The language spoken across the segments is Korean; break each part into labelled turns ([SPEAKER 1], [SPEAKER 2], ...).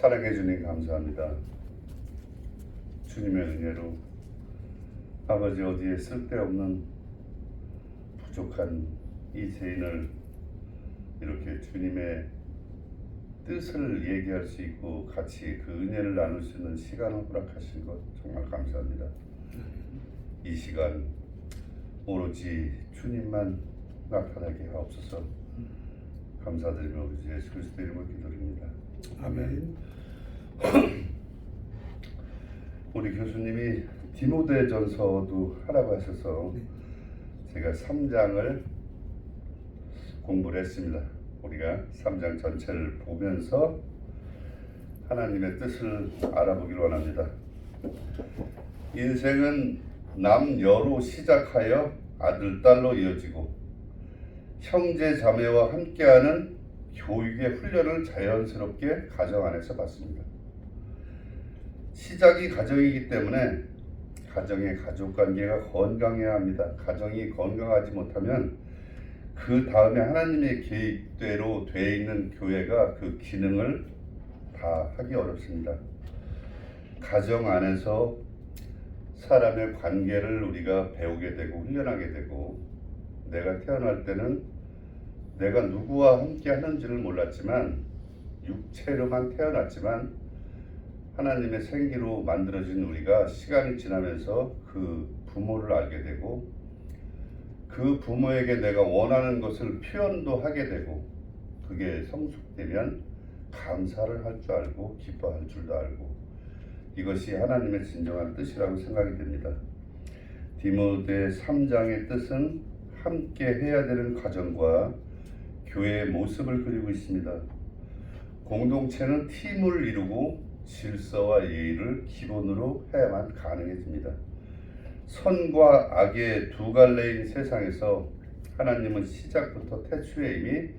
[SPEAKER 1] 사랑해 주님 감사합니다. 주님의 은혜로 아버지 어디에 쓸데없는 부족한 이 죄인을 이렇게 주님의 뜻을 얘기할 수 있고 같이 그 은혜를 나눌 수 있는 시간을 허락하신 것 정말 감사합니다. 이 시간 오로지 주님만 나타나게 하옵소서. 감사드리며 우리 주 예수 그리스도 이름으로 기도드립니다. 아멘. 우리 교수님이 디모데전서도 하라고 하셔서 제가 3장을 공부를 했습니다. 우리가 3장 전체를 보면서 하나님의 뜻을 알아보길 원합니다. 인생은 남녀로 시작하여 아들, 딸로 이어지고 형제, 자매와 함께하는 교육의 훈련을 자연스럽게 가정 안에서 받습니다. 시작이 가정이기 때문에 가정의 가족관계가 건강해야 합니다. 가정이 건강하지 못하면 그 다음에 하나님의 계획대로 되어 있는 교회가 그 기능을 다 하기 어렵습니다. 가정 안에서 사람의 관계를 우리가 배우게 되고 훈련하게 되고, 내가 태어날 때는 내가 누구와 함께 하는지를 몰랐지만 육체로만 태어났지만 하나님의 생기로 만들어진 우리가 시간이 지나면서 그 부모를 알게 되고 그 부모에게 내가 원하는 것을 표현도 하게 되고, 그게 성숙되면 감사를 할 줄 알고 기뻐할 줄도 알고, 이것이 하나님의 진정한 뜻이라고 생각이 됩니다. 디모데 3장의 뜻은 함께 해야 되는 가정과 교회의 모습을 그리고 있습니다. 공동체는 팀을 이루고 질서와 예의를 기본으로 해야만 가능해집니다. 선과 악의 두 갈래인 세상에서 하나님은 시작부터 태초에 이미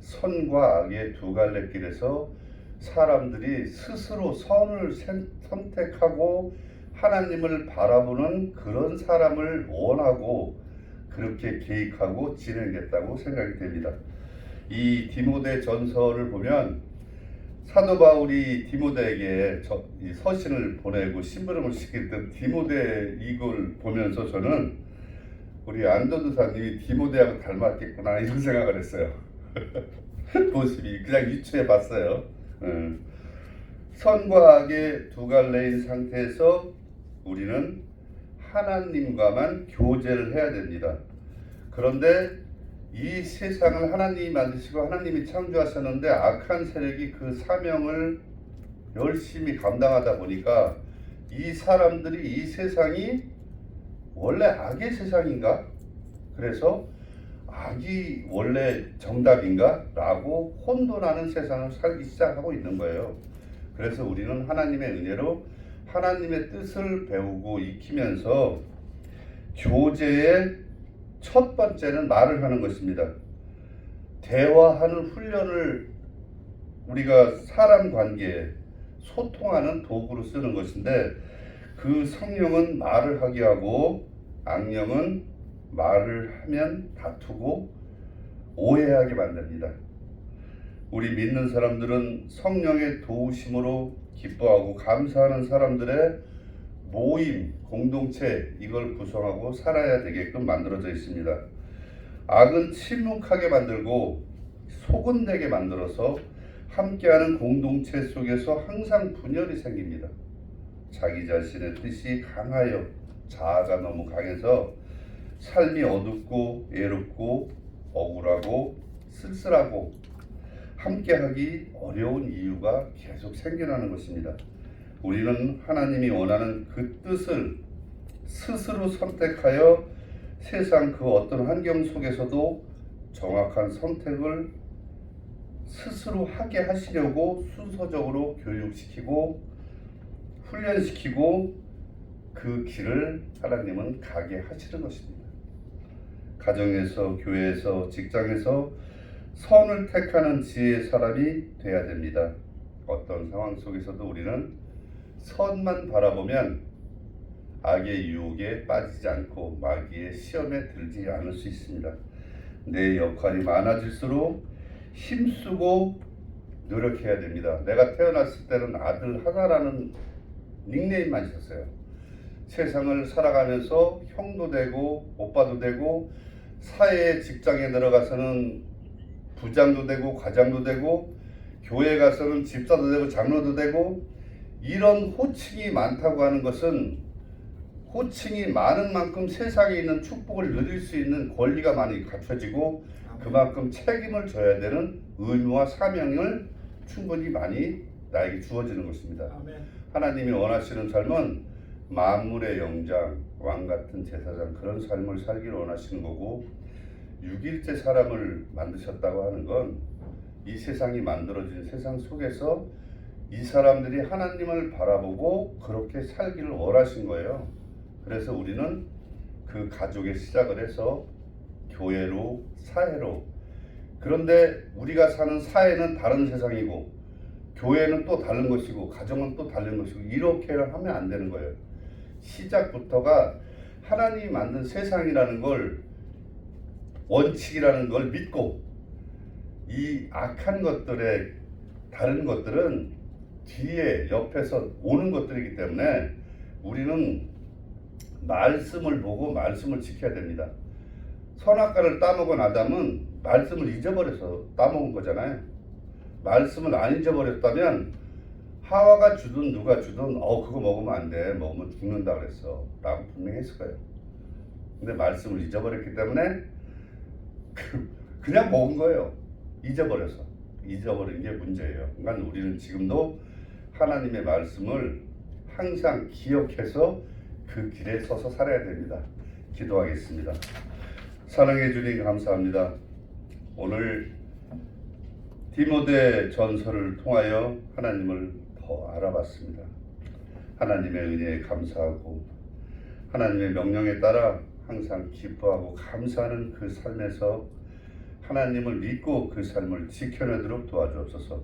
[SPEAKER 1] 선과 악의 두 갈래 길에서 사람들이 스스로 선을 선택하고 하나님을 바라보는 그런 사람을 원하고 그렇게 계획하고 진행했다고 생각이 됩니다. 이 디모데 전서를 보면 사도 바울이 디모데에게 이 서신을 보내고 심부름을 시킬 때 디모데 이걸 보면서 저는 우리 안도두사님이 디모데하고 닮았겠구나 이런 생각을 했어요. 모습이 그냥 유추해 봤어요. 선과 악의 두 갈래인 상태에서 우리는 하나님과만 교제를 해야 됩니다. 그런데 이 세상을 하나님이 만드시고 하나님이 창조하셨는데 악한 세력이 그 사명을 열심히 감당하다 보니까 이 사람들이 이 세상이 원래 악의 세상인가? 그래서 악이 원래 정답인가? 라고 혼돈하는 세상을 살기 시작하고 있는 거예요. 그래서 우리는 하나님의 은혜로 하나님의 뜻을 배우고 익히면서 교제의 첫 번째는 말을 하는 것입니다. 대화하는 훈련을 우리가 사람 관계에 소통하는 도구로 쓰는 것인데, 그 성령은 말을 하게 하고 악령은 말을 하면 다투고 오해하게 만듭니다. 우리 믿는 사람들은 성령의 도우심으로 기뻐하고 감사하는 사람들의 모임, 공동체, 이걸 구성하고 살아야 되게끔 만들어져 있습니다. 악은 침묵하게 만들고 소근되게 만들어서 함께하는 공동체 속에서 항상 분열이 생깁니다. 자기 자신의 뜻이 강하여 자아가 너무 강해서 삶이 어둡고 외롭고 억울하고 쓸쓸하고 함께하기 어려운 이유가 계속 생겨나는 것입니다. 우리는 하나님이 원하는 그 뜻을 스스로 선택하여 세상 그 어떤 환경 속에서도 정확한 선택을 스스로 하게 하시려고 순서적으로 교육시키고 훈련시키고 그 길을 하나님은 가게 하시는 것입니다. 가정에서, 교회에서, 직장에서 선을 택하는 지혜의 사람이 되어야 됩니다. 어떤 상황 속에서도 우리는 선만 바라보면 악의 유혹에 빠지지 않고 마귀의 시험에 들지 않을 수 있습니다. 내 역할이 많아질수록 힘쓰고 노력해야 됩니다. 내가 태어났을 때는 아들 하나라는 닉네임만 있었어요. 세상을 살아가면서 형도 되고 오빠도 되고 사회 직장에 들어가서는 부장도 되고 과장도 되고 교회 가서는 집사도 되고 장로도 되고 이런 호칭이 많다고 하는 것은 호칭이 많은 만큼 세상에 있는 축복을 누릴 수 있는 권리가 많이 갖춰지고 그만큼 책임을 져야 되는 의무와 사명을 충분히 많이 나에게 주어지는 것입니다.
[SPEAKER 2] 아멘.
[SPEAKER 1] 하나님이 원하시는 삶은 만물의 영장, 왕같은 제사장 그런 삶을 살기를 원하시는 거고 6일째 사람을 만드셨다고 하는 건 이 세상이 만들어진 세상 속에서 이 사람들이 하나님을 바라보고 그렇게 살기를 원하신 거예요. 그래서 우리는 그 가족의 시작을 해서 교회로 사회로 그런데 우리가 사는 사회는 다른 세상이고 교회는 또 다른 것이고 가정은 또 다른 것이고 이렇게 하면 안 되는 거예요. 시작부터가 하나님이 만든 세상이라는 걸 원칙이라는 걸 믿고 이 악한 것들의 다른 것들은 뒤에 옆에서 오는 것들이기 때문에 우리는 말씀을 보고 말씀을 지켜야 됩니다. 선악과를 따먹은 아담은 말씀을 잊어버려서 따먹은 거잖아요. 말씀을 안 잊어버렸다면 하와가 주든 누가 주든 그거 먹으면 안 돼. 먹으면 죽는다 그랬어. 라고 분명히 했을 거예요. 근데 말씀을 잊어버렸기 때문에 그냥 먹은 거예요. 잊어버린 게 문제예요. 그러니까 우리는 지금도 하나님의 말씀을 항상 기억해서 그 길에 서서 살아야 됩니다. 기도하겠습니다. 사랑해 주님 감사합니다. 오늘 디모데 전서를 통하여 하나님을 더 알아봤습니다. 하나님의 은혜에 감사하고 하나님의 명령에 따라 항상 기뻐하고 감사하는 그 삶에서 하나님을 믿고 그 삶을 지켜내도록 도와주옵소서.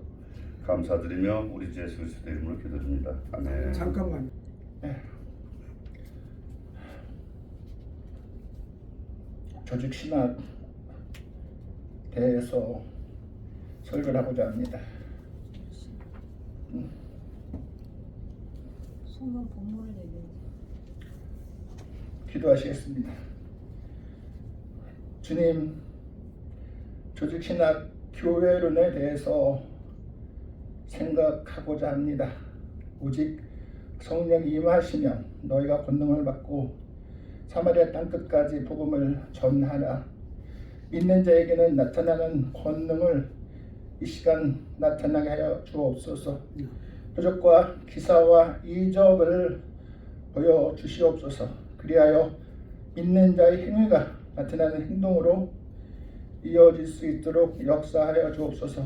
[SPEAKER 1] 감사드리며 우리 주 예수 그리스도의 이름으로 기도드립니다. 아멘.
[SPEAKER 2] 잠깐만.
[SPEAKER 3] 조직 신학 대해서 설교를 하고자 합니다.
[SPEAKER 4] 성경 본문을 얘기해.
[SPEAKER 3] 기도하시겠습니다. 주님, 조직 신학 교회론에 대해서 생각하고자 합니다. 오직 성령이 임하시면 너희가 권능을 받고 사마리아 땅끝까지 복음을 전하라. 믿는 자에게는 나타나는 권능을 이 시간 나타나게 하여 주옵소서. 표적과 기사와 이적을 보여주시옵소서. 그리하여 믿는 자의 행위가 나타나는 행동으로 이어질 수 있도록 역사하여 주옵소서.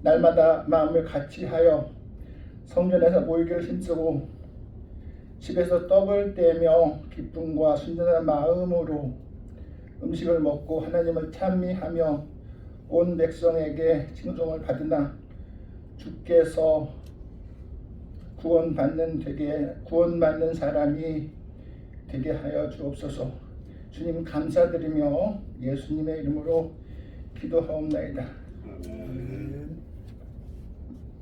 [SPEAKER 3] 날마다 마음을 같이하여 성전에서 모이기를 힘쓰고 집에서 떡을 떼며 기쁨과 순전한 마음으로 음식을 먹고 하나님을 찬미하며 온 백성에게 칭송을 받으나 주께서 구원받는 사람이 되게 하여 주옵소서. 주님 감사드리며 예수님의 이름으로 기도하옵나이다.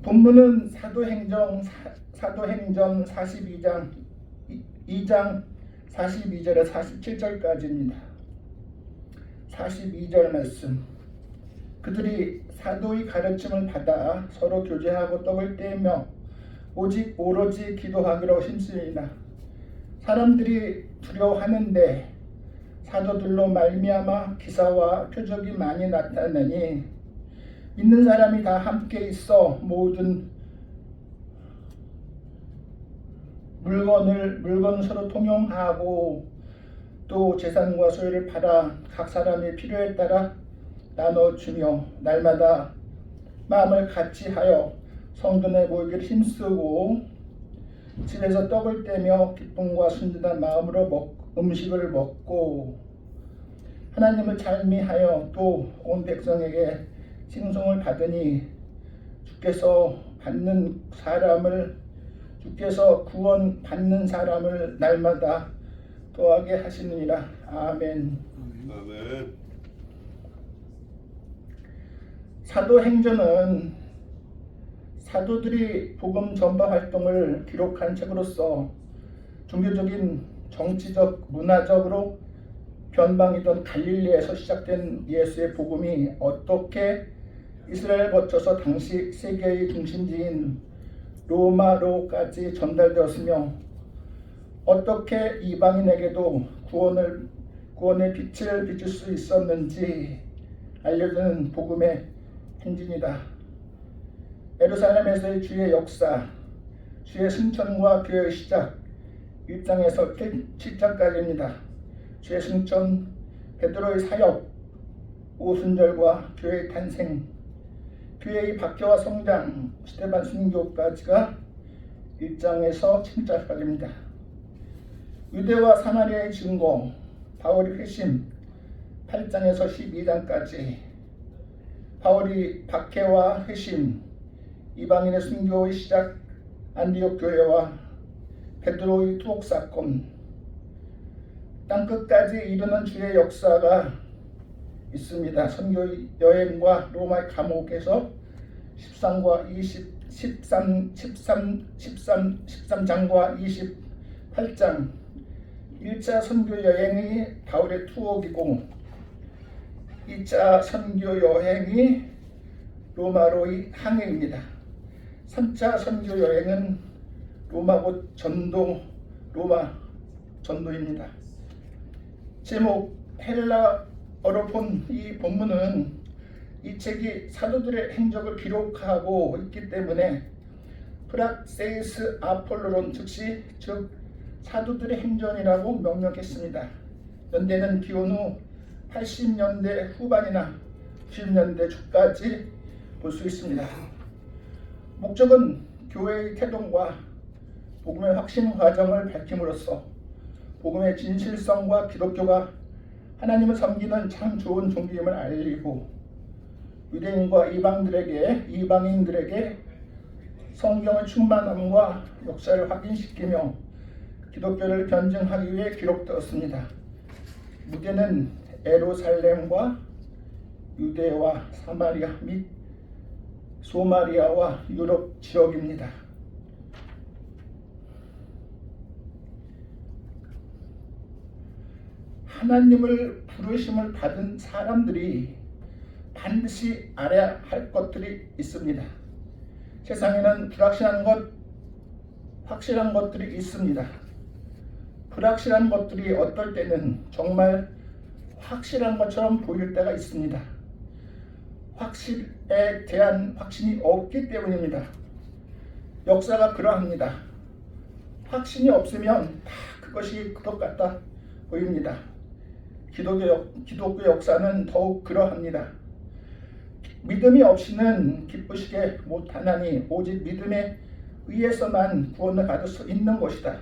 [SPEAKER 3] 본문은 사도행전 42장 2장 42절에 47절까지입니다. 42절 말씀. 그들이 사도의 가르침을 받아 서로 교제하고 떡을 떼며 오로지 기도하기로 힘쓰니라. 사람들이 두려워하는데 사도들로 말미암아 기사와 표적이 많이 나타나니 믿는 사람이 다 함께 있어 모든 물건을 서로 통용하고 또 재산과 소유를 팔아 각 사람의 필요에 따라 나눠주며 날마다 마음을 같이하여 성전에 모이기를 힘쓰고 집에서 떡을 떼며 기쁨과 순전한 마음으로 음식을 먹고 하나님을 찬미하여 또 온 백성에게 칭송을 받으니 주께서 구원 받는 사람을 날마다 더하게 하시느니라. 아멘.
[SPEAKER 1] 아멘.
[SPEAKER 3] 사도행전은 사도들이 복음 전파 활동을 기록한 책으로서 종교적인, 정치적, 문화적으로 변방이던 갈릴리에서 시작된 예수의 복음이 어떻게 이스라엘 거쳐서 당시 세계의 중심지인 로마로까지 전달되었으며 어떻게 이방인에게도 구원의 빛을 비출 수 있었는지 알려주는 복음의 행진이다. 예루살렘에서의 주의 역사, 주의 승천과 교회의 시작 1장에서 7장까지입니다. 주의 승천, 베드로의 사역, 오순절과 교회의 탄생, 교회의 박해와 성장, 스데반 순교까지가 1장에서 7장까지입니다. 유대와 사마리아의 증거, 바울의 회심 8장에서 12장까지, 바울이 박해와 회심, 이방인의 순교의 시작, 안디옥 교회와 베드로의 투옥 사건, 땅끝까지 이르는 주의 역사가 있습니다. 선교 여행과 로마의 감옥에서 13장과 28장 1차 선교 여행이 바울의 투옥이고 2차 선교 여행이 로마로의 항해입니다. 3차 선교 여행은 로마 전도입니다. 제목 헬라어로 본 이 본문은 이 책이 사도들의 행적을 기록하고 있기 때문에 프락세이스 아폴로론 즉 사도들의 행전이라고 명명했습니다. 연대는 기원 후 80년대 후반이나 90년대 초까지 볼 수 있습니다. 목적은 교회의 태동과 복음의 확신 과정을 밝힘으로써 복음의 진실성과 기독교가 하나님을 섬기는 참 좋은 종교임을 알리고 유대인과 이방인들에게 성경의 충만함과 역사를 확인시키며 기독교를 변증하기 위해 기록되었습니다. 무게는 예루살렘과 유대와 사마리아 및 소마리아와 유럽 지역입니다. 하나님을 부르심을 받은 사람들이 반드시 알아야 할 것들이 있습니다. 세상에는 불확실한 확실한 것들이 있습니다. 불확실한 것들이 어떨 때는 정말 확실한 것처럼 보일 때가 있습니다. 확실에 대한 확신이 없기 때문입니다. 역사가 그러합니다. 확신이 없으면 다 그것이 그것 같다 보입니다. 기독교 역사는 더욱 그러합니다. 믿음이 없이는 기쁘시게 못하나니 오직 믿음에 의해서만 구원을 받을 수 있는 것이다.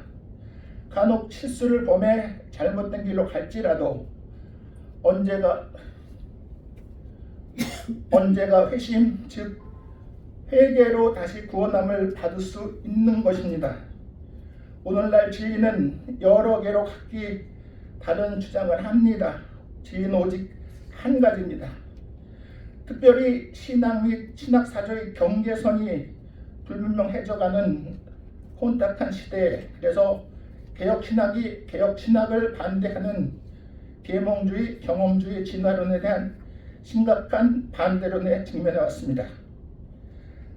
[SPEAKER 3] 간혹 실수를 범해 잘못된 길로 갈지라도 언제가 회심 즉 회개로 다시 구원함을 받을 수 있는 것입니다. 오늘날 진리는 여러 개로 각기 다른 주장을 합니다. 진리는 오직 한 가지입니다. 특별히 신앙 및 신학사조의 경계선이 불분명해져가는 혼탁한 시대에 그래서 개혁신학을 반대하는 계몽주의, 경험주의 진화론에 대한 심각한 반대론에 직면해 왔습니다.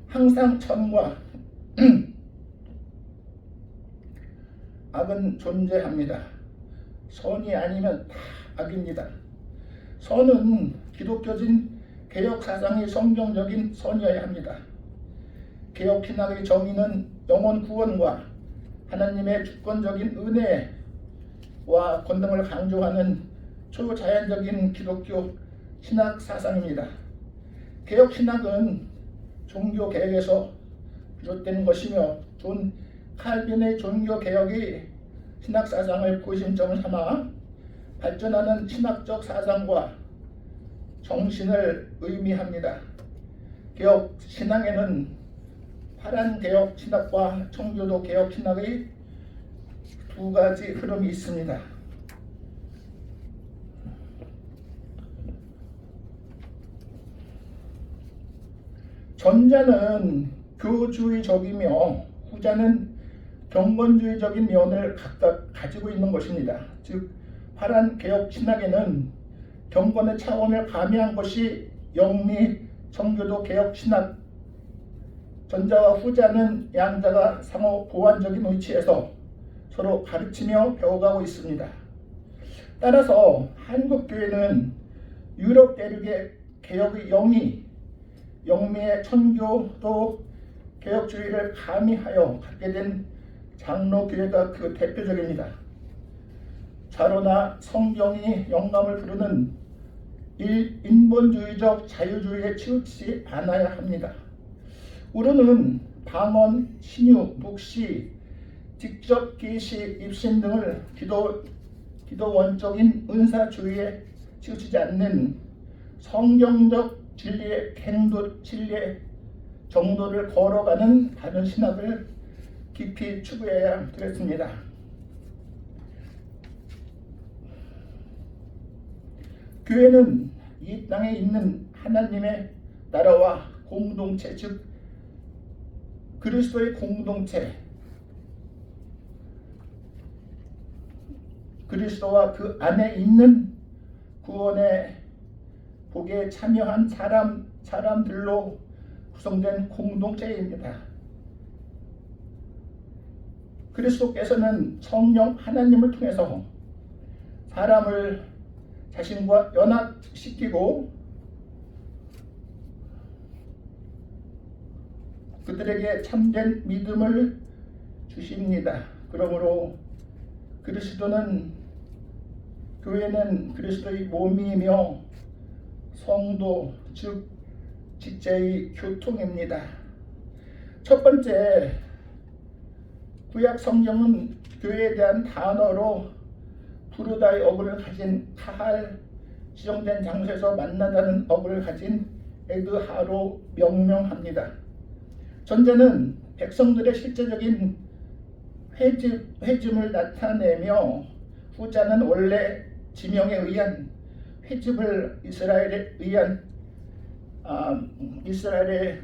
[SPEAKER 3] 항상 선과 악은 존재합니다. 선이 아니면 다 악입니다. 선은 기독교진 개혁사상의 성경적인 선이어야 합니다. 개혁신학의 정의는 영혼 구원과 하나님의 주권적인 은혜와 권능을 강조하는 초자연적인 기독교 신학사상입니다. 개혁신학은 종교개혁에서 비롯된 것이며 존 칼빈의 종교개혁이 신학사상을 구심점을 삼아 발전하는 신학적 사상과 정신을 의미합니다. 개혁신학에는 파란 개혁신학과 청교도 개혁신학의 두 가지 흐름이 있습니다. 전자는 교주의적이며 후자는 경건주의적인 면을 각각 가지고 있는 것입니다. 즉 파란 개혁 신학에는 경건의 차원을 가미한 것이 영미 청교도 개혁 신학, 전자와 후자는 양자가 상호 보완적인 위치에서 서로 가르치며 배워가고 있습니다. 따라서 한국 교회는 유럽 대륙의 개혁의 영미의 청교도 개혁주의를 가미하여 갖게 된 장로교회가 그 대표적입니다. 좌로나 성경이 영감을 부르는 인본주의적 자유주의에 치우치지 않아야 합니다. 우리는 방언, 신유, 묵시, 직접 계시, 입신 등을 기도 원적인 은사주의에 치우치지 않는 성경적 진리의 진리의 정도를 걸어가는 다른 신학을 깊이 추구해야 되겠습니다. 교회는 이 땅에 있는 하나님의 나라와 공동체, 즉 그리스도의 공동체, 그리스도와 그 안에 있는 구원의 복에 참여한 사람들로 구성된 공동체입니다. 그리스도께서는 성령 하나님을 통해서 사람을 자신과 연합시키고 그들에게 참된 믿음을 주십니다. 그러므로 교회는 그리스도의 몸이며 성도, 즉 직제의 교통입니다. 첫 번째, 구약 성경은 교회에 대한 단어로 부르다의 어구를 가진 카할, 지정된 장소에서 만나다는 어구를 가진 에드하로 명명합니다. 전자는 백성들의 실제적인 회심을 나타내며 후자는 원래 지명에 의한 회심을 이스라엘에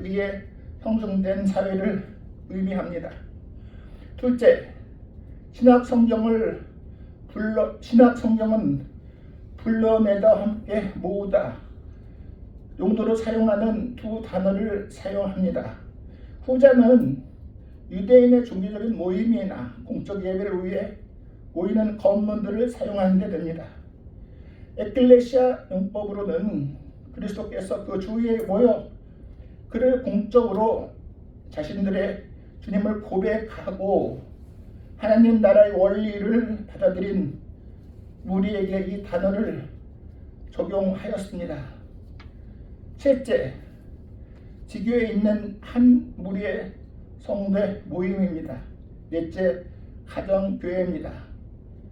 [SPEAKER 3] 의해 형성된 사회를 의미합니다. 둘째, 신약 성경은 불러내다 함께 모으다 용도로 사용하는 두 단어를 사용합니다. 후자는 유대인의 종교적인 모임이나 공적 예배를 위해 모이는 검문들을 하는 데 됩니다. 에클레시아 용법으로는 그리스도께서 그 주위에 모여 그를 공적으로 자신들의 주님을 고백하고 하나님 나라의 원리를 받아들인 무리에게 이 단어를 적용하였습니다. 셋째, 지교에 있는 한 무리의 성도의 모임입니다. 넷째, 가정교회입니다.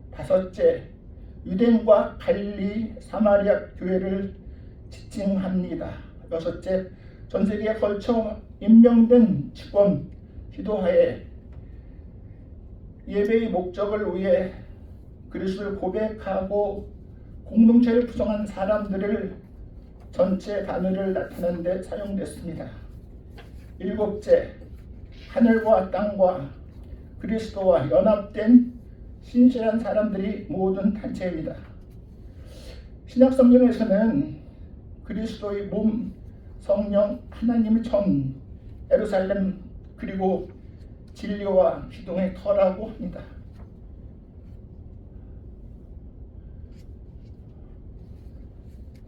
[SPEAKER 3] 다섯째, 유대인과 갈릴리, 사마리아 교회를 지칭합니다. 여섯째, 전 세계에 걸쳐 임명된 직원 기도하에 예배의 목적을 위해 그리스도를 고백하고 공동체를 구성한 사람들을 전체 단어를 나타내는 데 사용됐습니다. 일곱째, 하늘과 땅과 그리스도와 연합된 신실한 사람들이 모든 단체입니다. 신약 성경에서는 그리스도의 몸, 성령, 하나님의 전, 예루살렘, 그리고 진리와 기둥의 터라고 합니다.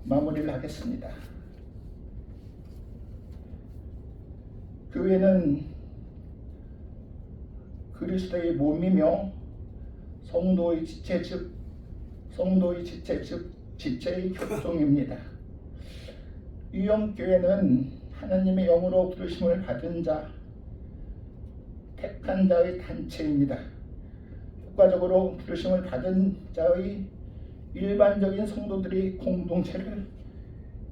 [SPEAKER 3] 마무리를 하겠습니다. 교회는 그리스도의 몸이며 성도의 지체 즉 지체의 교통입니다. 유형교회는 하나님의 영으로 부르심을 받은 자, 택한 자의 단체입니다. 효과적으로 부르심을 받은 자의 일반적인 성도들이 공동체를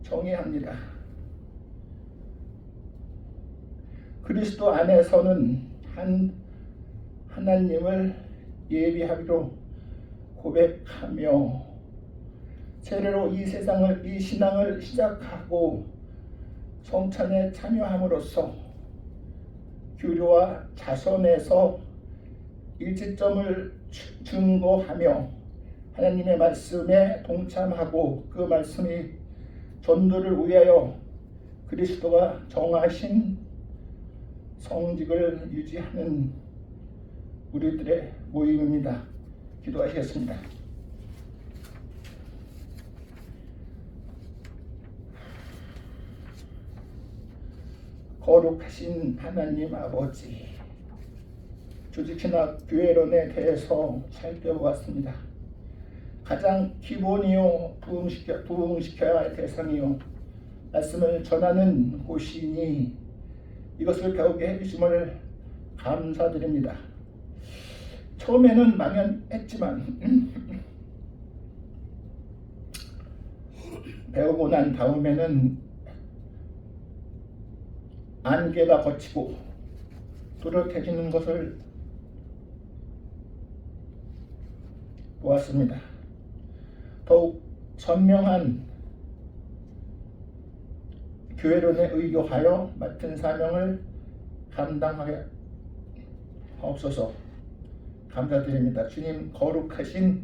[SPEAKER 3] 정의합니다. 그리스도 안에서는 하나님을 예비하기로 고백하며 세례로 이 신앙을 시작하고 성찬에 참여함으로써 규류와 자선에서 일치점을 증거하며 하나님의 말씀에 동참하고 그 말씀이 전도를 위하여 그리스도가 정하신 성직을 유지하는 우리들의 모임입니다. 기도하시겠습니다. 거룩하신 하나님 아버지, 조직신학 교회론에 대해서 살펴보았습니다. 가장 기본이요 부흥시켜야 할 대상이요 말씀을 전하는 곳이니 이것을 배우게 해주심을 감사드립니다. 처음에는 망연했지만 배우고 난 다음에는 안개가 걷히고 또렷해지는 것을 보았습니다. 더욱 선명한 교회론에 의교하여 맡은 사명을 감당하게 하옵소서. 감사드립니다. 주님 거룩하신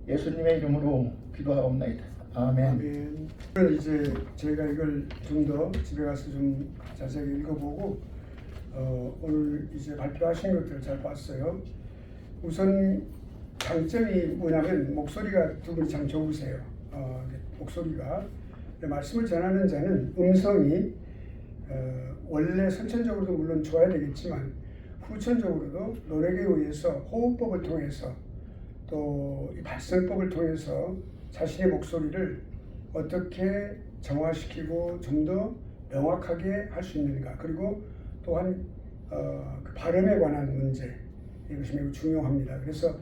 [SPEAKER 3] 예수님의 이름으로 기도하옵나이다. 아멘.
[SPEAKER 2] 아멘. 오늘 이제 저희가 이걸 좀 더 집에 가서 좀 자세히 읽어보고 오늘 이제 발표하신 것들을 잘 봤어요. 우선 장점이 뭐냐면 목소리가 두 분이 참 좋으세요. 목소리가 말씀을 전하는 자는 음성이 원래 선천적으로도 물론 좋아야 되겠지만 후천적으로도 노력에 의해서 호흡법을 통해서 또 이 발성법을 통해서 자신의 목소리를 어떻게 정화시키고 좀 더 명확하게 할 수 있는가, 그리고 또한 그 발음에 관한 문제, 이것이 매우 중요합니다. 그래서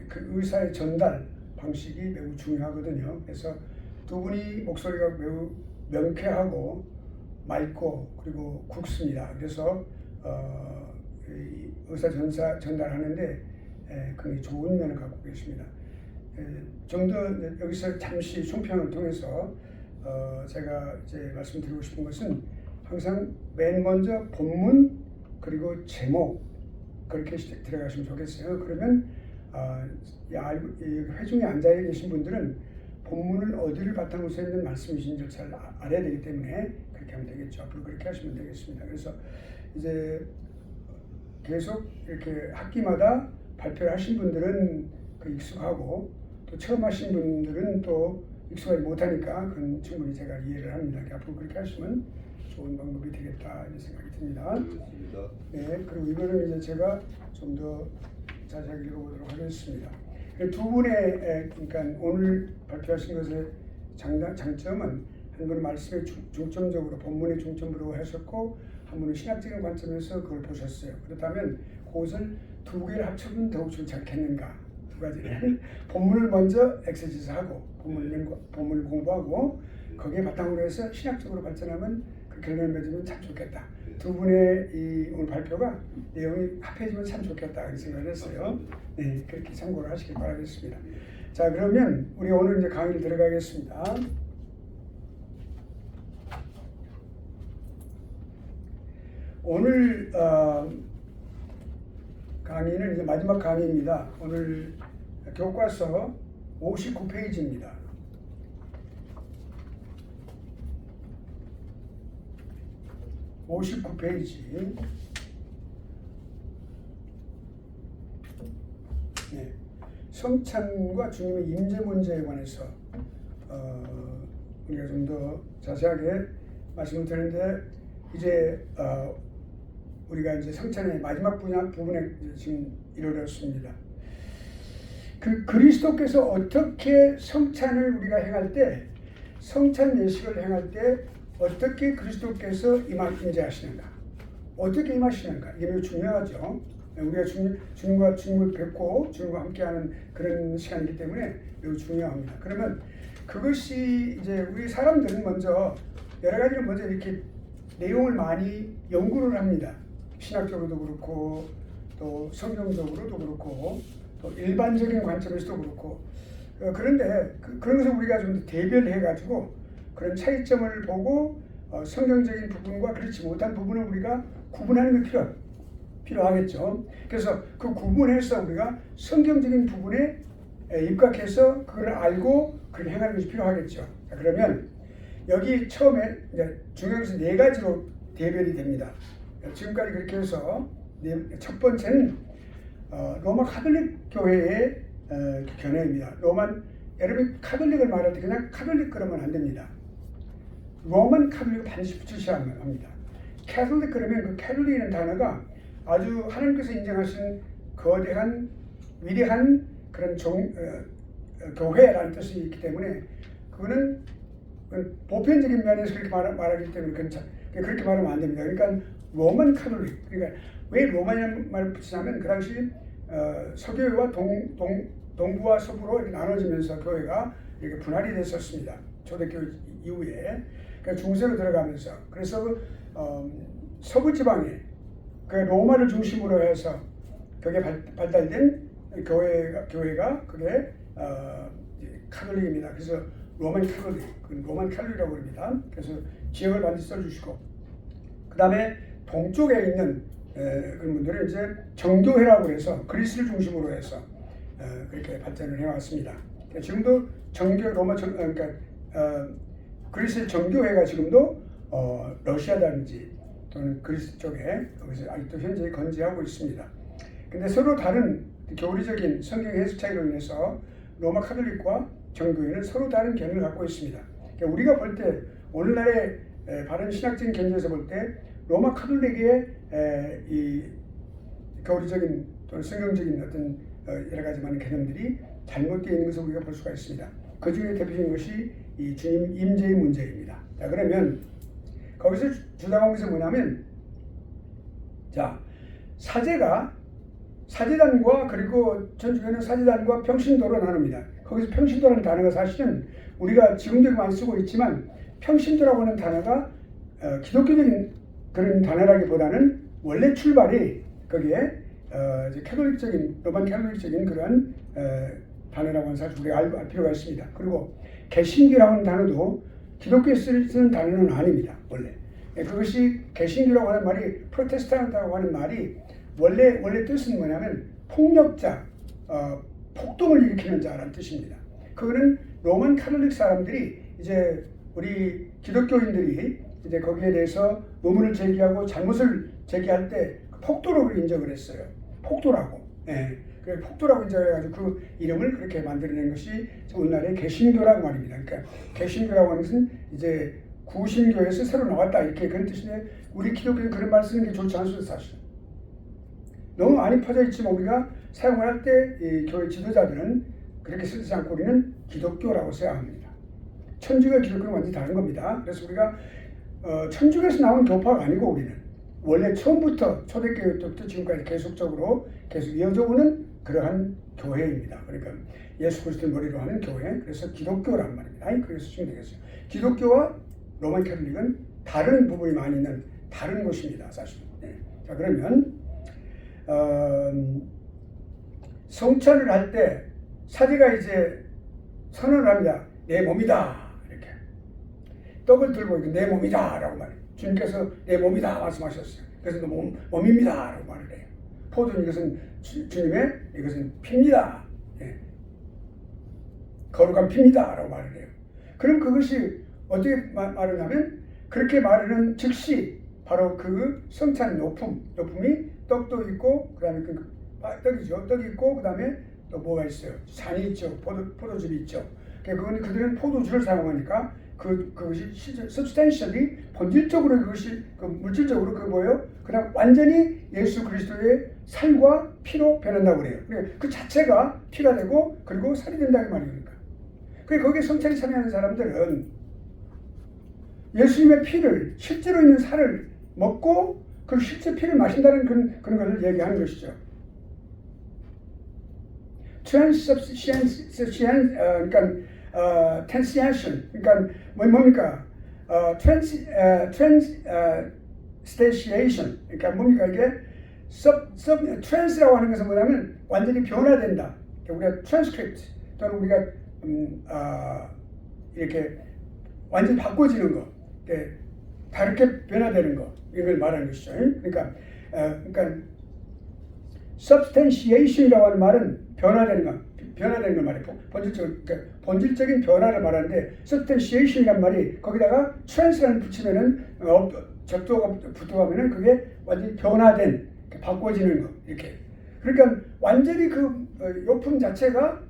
[SPEAKER 2] 그 의사의 전달 방식이 매우 중요하거든요. 그래서 두 분이 목소리가 매우 명쾌하고 맑고 그리고 굵습니다. 그래서 이 의사 전달하는데 굉장히 좋은 면을 갖고 계십니다. 좀 더 여기서 잠시 총평을 통해서 제가 이제 말씀드리고 싶은 것은 항상 맨 먼저 본문 그리고 제목 그렇게 들어가시면 좋겠어요. 그러면 이 회중에 앉아 계신 분들은 본문을 어디를 바탕으로 써 있는 말씀이신지 잘 알아야 되기 때문에 그렇게 하면 되겠죠. 앞으로 그렇게 하시면 되겠습니다. 그래서 이제 계속 이렇게 학기마다 발표를 하신 분들은 그 익숙하고 또 처음 하신 분들은 또 익숙하지 못하니까 그건 충분히 제가 이해를 합니다. 앞으로 그렇게 하시면 좋은 방법이 되겠다 이런 생각이 듭니다. 네, 그리고 이거는 이제 제가 좀 더 자세하게 읽어보도록 하겠습니다. 두 분의 그러니까 오늘 발표하신 것의 장점은 한 분은 말씀에 중점적으로 본문에 중점으로 하셨고 한 분은 신학적인 관점에서 그걸 보셨어요. 그렇다면 그것을 두 개를 합쳐보면 더욱 좋지 않겠는가? 두 가지를 본문을 먼저 엑세시스하고 본문을 공부하고 거기에 바탕으로 해서 신학적으로 발전하면 그 결론을 맺으면 참 좋겠다. 두 분의 이 오늘 발표가 내용이 합해지면 참 좋겠다 그런 생각을 했어요. 네, 그렇게 참고를 하시길 바라겠습니다. 자, 그러면 우리 오늘 이제 강의를 들어가겠습니다. 오늘 강의는 이제 마지막 강의입니다. 오늘 교과서 59페이지입니다. 네. 성찬과 주님의 임재 문제에 관해서 우리가 좀 더 자세하게 말씀을 드리는데 이제 우리가 이제 성찬의 마지막 부분에 지금 이르렀습니다. 그 그리스도께서 어떻게 성찬을 우리가 행할 때, 성찬 예식을 행할 때 어떻게 그리스도께서 임재하시는가, 어떻게 임하시는가, 이게 매우 중요하죠. 우리가 주님과 주님을 뵙고 주님과 함께하는 그런 시간이기 때문에 매우 중요합니다. 그러면 그것이 이제 우리 사람들은 먼저 여러 가지를 먼저 이렇게 내용을 많이 연구를 합니다. 신학적으로도 그렇고 또 성경적으로도 그렇고 또 일반적인 관점에서도 그렇고 그런데 그런 것을 우리가 좀 대별해 가지고 그런 차이점을 보고 성경적인 부분과 그렇지 못한 부분을 우리가 구분하는 게 필요하겠죠. 그래서 그 구분해서 우리가 성경적인 부분에 입각해서 그걸 알고 그렇게 행하는 것이 필요하겠죠. 자, 그러면 여기 처음에 이제 중요한 것은 네 가지로 대별이 됩니다. 지금까지 그렇게 해서 첫 번째는 로마 카톨릭 교회의 견해입니다. 여러분이 카톨릭을 말할 때 그냥 카톨릭 그러면 안 됩니다. 로만 카톨릭을 반드시 붙이셔야 합니다. 캐톨릭 그러면 그 캐톨릭이라는 단어가 아주 하나님께서 인정하신 거대한 위대한 그런 교회라는 뜻이 있기 때문에 그거는 보편적인 면에서 그렇게 말하기 때문에 그렇게 말하면 안 됩니다. 그러니까 로만 카톨릭, 그러니까 왜 로마냐는 말을 붙이냐면 그 당시 서교회와 동부와 서부로 이렇게 나눠지면서 교회가 이렇게 분할이 됐었습니다. 초대교회 이후에 그러니까 중세로 들어가면서 그래서 서부 지방에 그 로마를 중심으로 해서 그게 발달된 교회가 그게 카톨릭입니다. 그래서 로만 카톨릭이라고 합니다. 그래서 지역을 반드시 써주시고 그 다음에 동쪽에 있는 그런 분들은 이제 정교회라고 해서 그리스를 중심으로 해서 그렇게 발전을 해왔습니다. 지금도 그리스의 정교회가 지금도 러시아든지 또는 그리스 쪽에 여기서 아직도 현재 건재하고 있습니다. 근데 서로 다른 교리적인 성경 해석 차이로 인해서 로마 카톨릭과 정교회는 서로 다른 견해를 갖고 있습니다. 그러니까 우리가 볼 때 오늘날의 바른 신학적인 견지에서 볼 때 로마 카톨릭의 이 교리적인 또는 성경적인 어떤 여러 가지 많은 개념들이 잘못되어 있는 것을 우리가 볼 수가 있습니다. 그 중에 대표적인 것이 이 주님 임재의 문제입니다. 자, 그러면 거기서 주장한 것이 뭐냐면, 자, 사제단과 그리고 전주교회는 사제단과 평신도로 나눕니다. 거기서 평신도라는 단어가 사실은 우리가 지금도 많이 쓰고 있지만 평신도라고 하는 단어가 기독교적인 그런 단어라기보다는 원래 출발이 거기에 캐톨릭적인 로만 캐톨릭적인 그런 단어라고 하는 사실 우리가 알 필요가 있습니다. 그리고 개신교라고 하는 단어도 기독교에 쓰는 단어는 아닙니다. 원래 그것이 개신교라고 하는 말이 프로테스탄트라고 하는 말이 원래 뜻은 뭐냐면 폭력자, 폭동을 일으키는 자라는 뜻입니다. 그거는 로만 카톨릭 사람들이 이제 우리 기독교인들이 이제 거기에 대해서 의문을 제기하고 잘못을 제기할 때 폭도로 인정을 했어요. 폭도라고. 예. 그 폭도라고 인정해가지고 그 이름을 그렇게 만들어낸 것이 오늘날의 개신교라고 말입니다. 그러니까 개신교라고 하는 것은 이제 구신교에서 새로 나왔다 이렇게 그런 뜻인데 우리 기독교는 그런 말 쓰는 게 좋지 않습니다. 사실. 너무 많이 퍼져 있지만 우리가 사용을 할 때 이 교회 지도자들은 그렇게 쓰지 않고 우리는 기독교라고 써야 합니다. 천주교 기독교는 완전히 다른 겁니다. 그래서 우리가 천주교에서 나온 교파가 아니고 우리는 원래 처음부터 초대교회 때부터 지금까지 계속적으로 계속 이어져 오는 그러한 교회입니다. 그러니까 예수 그리스도를 머리로 하는 교회, 그래서 기독교란 말입니다. 그렇게 쓰시면 되겠어요. 기독교와 로만 캐톨릭은 다른 부분이 많이 있는 다른 곳입니다. 사실. 네. 자, 그러면 성찬을 할 때 사제가 이제 선언을 합니다. 내 몸이다. 이렇게 떡을 들고 내 몸이다 라고 말해요. 주님께서 내 몸이다 말씀하셨어요. 그래서 몸입니다 라고 말을 해요. 포도는 이것은 주님의 이것은 피입니다. 예. 거룩한 피입니다 라고 말을 해요. 그럼 그것이 어떻게 말을 하면 그렇게 말하는 즉시 바로 그 성찬 요품이 떡도 있고 그 다음에 떡이죠. 떡이 있고 그 다음에 또 뭐가 있어요. 잔이 있죠. 포도즙이 있죠. 그건 그들은 포도주를 사용하니까 그것이 substantially 본질적으로 그것이 물질적으로 그 뭐예요? 그냥 완전히 예수 그리스도의 살과 피로 변한다고 그래요. 그 자체가 피가 되고 그리고 살이 된다는 말이니까. 거기에 성찬에 참여하는 사람들은 예수님의 피를 실제로 있는 살을 먹고 그 실제 피를 마신다는 그런 것을 얘기하는 것이죠. transubstantiation, 그러니까 transition, 그러니까 뭡니까? transubstantiation, 그러니까 뭡니까 이게? trans라고 하는 것은 뭐냐면 완전히 변화된다. 우리가 transcript 또는 우리가 이렇게 완전히 바꿔지는 거, 다르게 변화되는 거, 이걸 말하는 것이죠. 그러니까 substantiation이라고 하는 말은 변화되는 걸 말해요. 본질적인 변화를 말하는데 substantiation이란 말이 거기다가 trans라는 붙이면은 접두가 붙어가면은 그게 완전히 변화된, 바꿔지는 거 이렇게. 그러니까 완전히 그 요품 자체가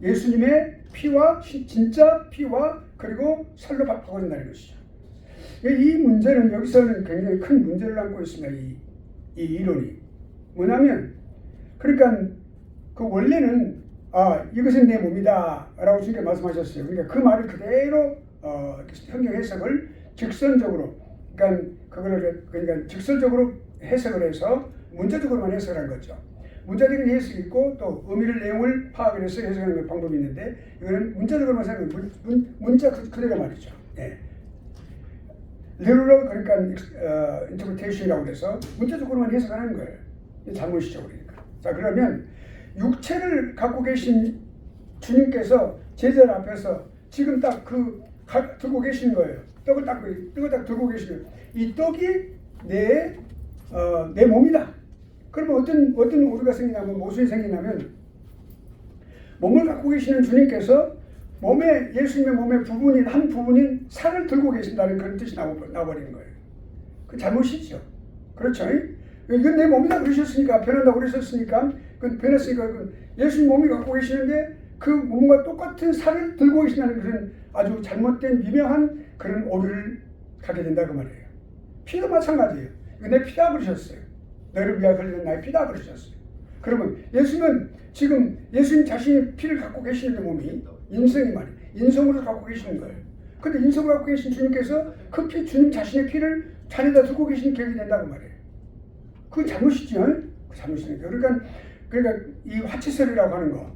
[SPEAKER 2] 예수님의 피와 진짜 피와 그리고 살로 바꿔진다는 것이죠. 이 문제는 여기서는 굉장히 큰 문제를 안고 있습니다. 이 이론이 뭐냐면, 그러니까 그 원래는 이것은 내 몸이다라고 주님께 말씀하셨어요. 그러니까 그 말을 그대로 성경 해석을 직선적으로, 그러니까 직설적으로 해석을 해서 문자적으로만 해석을 한 거죠. 문자적인 해석이 있고 또 의미를 내용을 파악을 해서 해석하는 방법이 있는데, 이거는 문자적으로만 생각하면 문자 그대로 말이죠. 예. literal, 그러니까 interpretation이라고 해서 문자적으로만 해석하는 거예요. 이게 잘못이죠, 그러니까. 자, 그러면 육체를 갖고 계신 주님께서 제자들 앞에서 지금 딱 들고 계신 거예요. 떡을 딱 들고 계시는, 이 떡이 내 몸이다. 그러면 어떤 오류가 생기냐면, 모순이 생기냐면, 몸을 갖고 계시는 주님께서 예수님의 몸의 한 부분인 살을 들고 계신다는 그런 뜻이 나와버리는 거예요. 그 잘못이죠. 그렇죠? 이건 내 몸이다 그러셨으니까, 변한다고 그러셨으니까, 변했으니까, 예수님 몸이 갖고 계시는데 그 몸과 똑같은 살을 들고 계신다는 그런 아주 잘못된 미묘한 그런 오류를 가게 된다 그 말이에요. 피도 마찬가지예요. 이거 내 피다 그러셨어요. 너를 위하여 흘리는 나의 피다 그러셨어요. 그러면 예수님은 지금 예수님 자신이 피를 갖고 계시는데, 몸이 인성이 말이에요. 인성으로 갖고 계시는 거예요. 근데 인성으로 갖고 계신 주님께서 그 주님 자신의 피를 잔에다 들고 계시는 격이 된다고 말이에요. 그건 잘못이죠. 그 잘못이니까. 그러니까 이 화치설이라고 하는 거,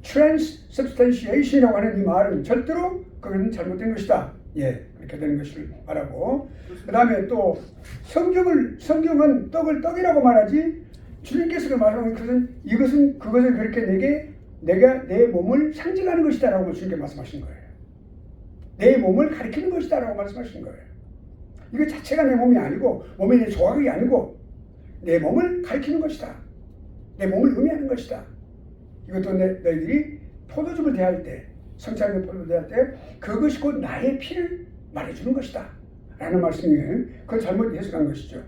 [SPEAKER 2] transubstantiation이라고 하는 이 말은 절대로 그건 잘못된 것이다. 예, 그렇게 되는 것을 말하고, 그 다음에 또 성경은 떡을 떡이라고 말하지, 주님께서 말하는 것은 그것을 그렇게 내가 내 몸을 상징하는 것이다라고 주님께 말씀하신 거예요. 내 몸을 가리키는 것이다라고 말씀하신 거예요. 이거 자체가 내 몸이 아니고, 몸의 내 조각이 아니고, 내 몸을 가리키는 것이다. 내 몸을 의미하는 것이다. 이것도 너희들이 포도즙을 대할 때, 성찬의 포도즙을 대할 때, 그것이 곧 나의 피를 말해주는 것이다 라는 말씀이에요. 그걸 잘못 해석한 것이죠.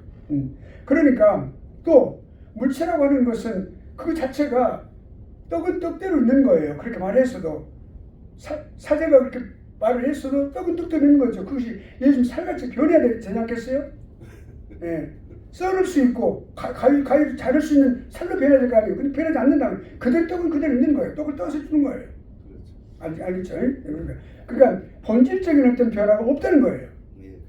[SPEAKER 2] 그러니까 또 물체라고 하는 것은 그 자체가 떡은 떡대로 있는 거예요. 그렇게 말했어도, 사제가 그렇게 말을 했어도 떡은 떡대로 있는 거죠. 그것이 예수님 살같이 변해야 되지 않겠어요? 예. 썰을 수 있고 가위를 자를 수 있는 살로 변해야 될 거 아니에요. 근데 변하지 않는다면 떡은 그대로 있는 거예요. 떡을 떠서 주는 거예요. 알겠죠? 그러니까 본질적인 어떤 변화가 없다는 거예요.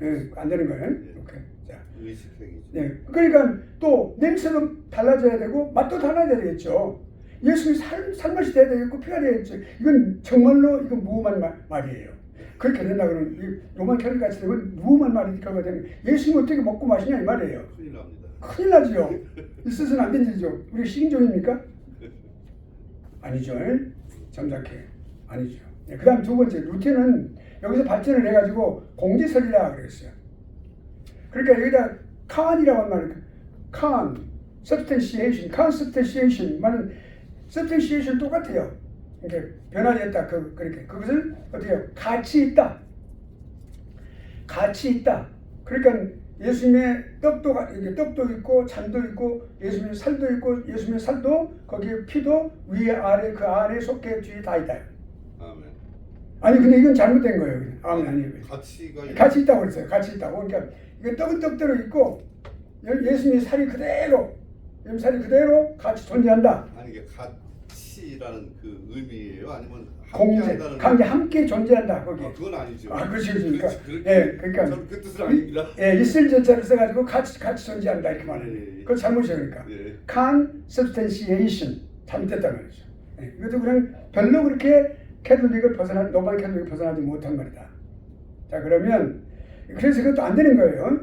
[SPEAKER 2] 예, 안 되는 거예요. 오케이. 자,
[SPEAKER 1] 의식행위죠.
[SPEAKER 2] 네, 그러니까 또 냄새도 달라져야 되고 맛도 달라져야 되겠죠. 예수님이 살맛이 돼야 되겠고 피가 되겠죠. 이건 정말로 이건 무음한 말이에요. 그렇게 된다 그러면 로만 캐릭 같이 되면 무음한 말이 결과가 되는, 예수님 어떻게 먹고 마시냐 이 말이에요.
[SPEAKER 1] 큰일 납니다.
[SPEAKER 2] 큰일 나지요. 있어서는 안 되는 일이죠. 우리 식인종입니까? 아니죠. 점잖게 아니죠. 네, 그 다음 두 번째, 루테는 여기서 발전을 해가지고 공제설이라 그랬어요. 그러니까 여기다 칸이라고 하는 말을, 칸, substantiation 말은 substantiation 똑같아요. 이렇게 변화됐다. 그렇게 그것을 어떻게 해요? 가치 있다. 그러니까 예수님의 떡도 있고 잔도 있고 예수님의 살도 있고 예수님의 살도 거기에 피도 위에 아래 그 안에 속해 뒤에 다 있다.
[SPEAKER 1] 아멘.
[SPEAKER 2] 아니 근데 이건 잘못된 거예요. 아멘 아니에요. 같이 있다고 그랬어요. 같이 있다고. 그러니까 이건 떡은 떡대로 있고 예수님의 살이 그대로 같이 존재한다.
[SPEAKER 1] 아니 이게 가치라는 그 의미예요? 아니면
[SPEAKER 2] 함께 존재한다 거기.
[SPEAKER 1] 그건 아니죠.
[SPEAKER 2] 그렇지.
[SPEAKER 1] 그러니까 저는 그 뜻은 아닙니다.
[SPEAKER 2] 있을 전자를 써가지고 같이 존재한다 이렇게 말해요. 그건 잘못이에요. 그러니까 consubstantiation 잘못됐단 말이죠. 이것도 그냥 별로 그렇게 노만 캐톨릭을 벗어나지 못한 말이다. 자, 그러면 그래서 이것도 안 되는 거예요.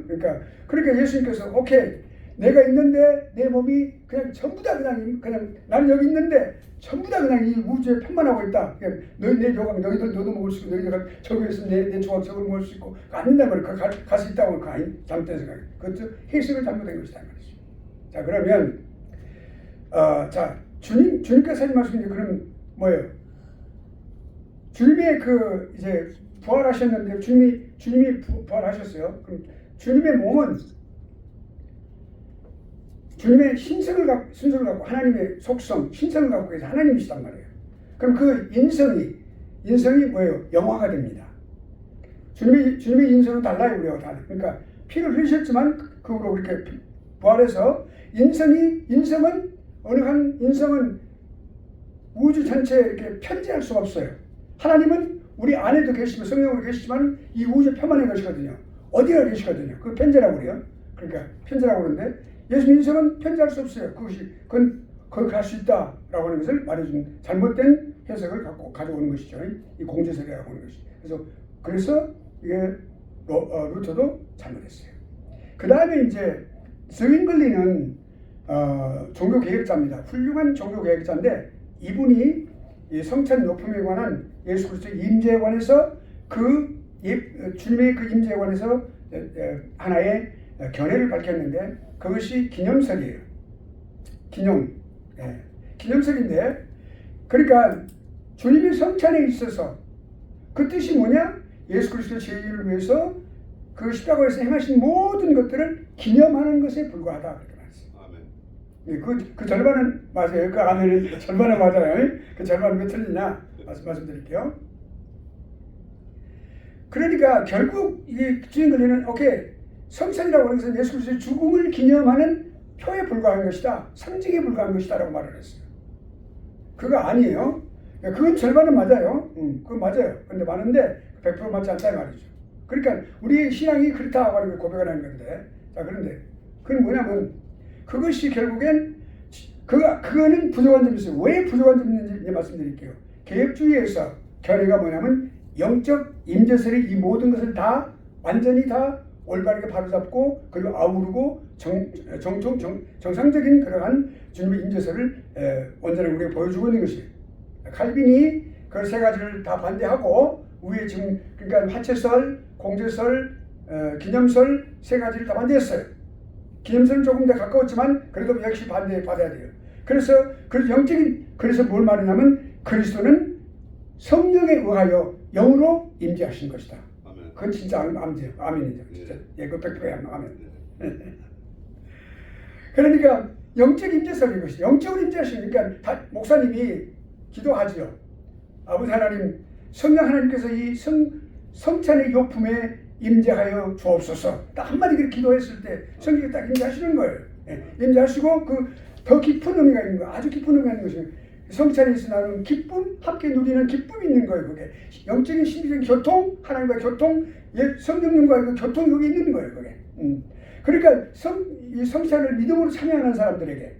[SPEAKER 2] 그러니까 예수님께서 오케이, 내가 있는데 내 몸이 그냥 전부 다 그냥 나는 여기 있는데 전부 다 그냥 이 우주에 편만하고 있다. 그냥 너희 내 조각 너희들 너도 먹을 수 있고 너희들 저기 있으면 내 조각 저걸 먹을 수 있고 안 된다 말이야. 갈 수 있다고 그 아니 잘못된 생각. 그것도 해석을 잘못된 것이다 말이죠. 자 그러면 자 주님께서 하신 말씀이 그럼 뭐예요? 주님의 그 이제 부활하셨는데 주님이 부활하셨어요. 그럼 주님의 몸은 주님의 신성을 갖고 하나님의 속성, 신성을 갖고 계신 하나님이시단 말이에요. 그럼 그 인성이 뭐예요? 영화가 됩니다. 주님의 인성은 달라요, 우리와 달라요. 그러니까 피를 흘리셨지만 그로 그렇게 부활해서 인성은 어느 한 인성은 우주 전체에 이렇게 편재할 수가 없어요. 하나님은 우리 안에도 계시고 성령으로 계시지만 이 우주 표만에 계시거든요. 어디가 계시거든요. 그 편재라고 그래요. 그러니까 편재라고 그러는데 예수님 인성은 편재할 수 없어요. 그건 거기 갈 수 있다라고 하는 것을 말해준 잘못된 해석을 가져오는 것이죠. 이 공제설이라고 하는 것이. 그래서 이게 루터도 잘못했어요. 그 다음에 이제 스윙글리는 종교 개혁자입니다. 훌륭한 종교 개혁자인데 이분이 이 성찬 요품에 관한 예수 그리스도의 임재에 관해서 주님의 그 임재에 관해서 하나의 견해를 밝혔는데 그것이 기념설이에요. 기념설인데 그러니까 주님의 성찬에 있어서 그 뜻이 뭐냐? 예수 그리스도의 제의를 위해서 그 십자가에서 행하신 모든 것들을 기념하는 것에 불과하다 그렇게 말했어요. 그 절반은 맞아요. 그 아멘은 절반은 맞아요. 그 절반은 왜 틀리냐 말씀드릴게요. 그러니까 결국 이 주인글리는 성찬이라고 하는 것은 예수 그리스도의 죽음을 기념하는 표에 불과한 것이다. 상징에 불과한 것이다 라고 말을 했어요. 그거 아니에요. 그건 절반은 맞아요. 그건 맞아요. 근데 많은데 100% 맞지 않다 이 말이죠. 그러니까 우리 신앙이 그렇다고 하는 고백을 하는 건데 자 그런데 그건 뭐냐면 그것이 결국엔 그거는 부족한 점이 있어요. 왜 부족한 점이 있는지 말씀드릴게요. 개혁주의에서 견해가 뭐냐면 영적 임재설이 이 모든 것을 다 완전히 다 올바르게 바로잡고 그리고 아우르고 정상적인 그러한 주님의 임재설을 온전히 우리에게 보여주고 있는 것이에요. 칼빈이 그 세 가지를 다 반대하고 위에 지금 그러니까 화채설, 공제설, 기념설 세 가지를 다 반대했어요. 기념설은 조금 더 가까웠지만 그래도 역시 반대받아야 돼요. 그래서 그래서 뭘 말하냐면 그리스도는 성령에 의하여 영으로 임재하신 것이다. 아멘. 그건 진짜 아멘이죠. 진짜 그 100% 아멘. 그러니까 영적 임재설인 것이 영적으로 임재하시니까 목사님이 기도하지요. 아버지 하나님, 성령 하나님께서 이 성찬의 요품에 임재하여 주옵소서. 딱 한마디 그렇게 기도했을 때 성령이 딱 임재하시는 거예요. 임재하시고 더 깊은 의미가 있는 거예요. 아주 깊은 의미가 있는 것이 성찬에서 나는 기쁨, 함께 누리는 기쁨이 있는 거예요. 그게 영적인 심리적인 교통, 하나님과의 교통, 성령님과의 그 교통이 여기 있는 거예요. 그게. 그러니까 이 성찬을 믿음으로 참여하는 사람들에게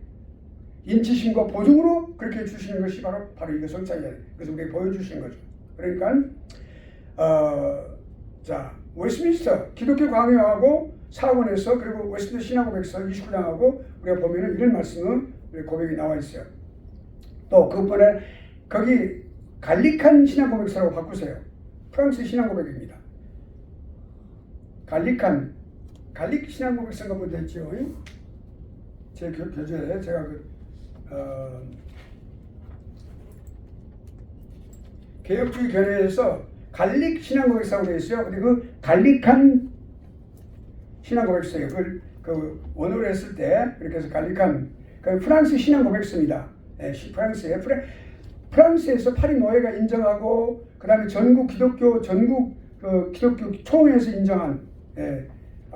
[SPEAKER 2] 인치심과 보증으로 그렇게 주시는 것이 바로 이게 성찬이에요. 그래서 우리에게 보여주시는 거죠. 그러니까 자 웨스트민스터 기독교 강요하고 사원에서 그리고 웨스트민스터 신앙고백서 29장하고 우리가 보면은 이런 말씀은 우리 고백이 나와 있어요. 또 그분에 거기 갈릭한 신앙고백서라고 바꾸세요. 프랑스 신앙고백입니다. 갈릭 신앙고백서가 뭐 됐죠? 제 교재에 제가 개혁주의 견해에서 갈릭 신앙고백서라고 되어 있어요. 근데 그 갈릭한 신앙고백서예요. 그 원어로 했을 때 이렇게 해서 갈릭한 프랑스 신앙고백서입니다. 프랑스에서 파리 노예가 인정하고 그다음에 전국 기독교 총회에서 인정한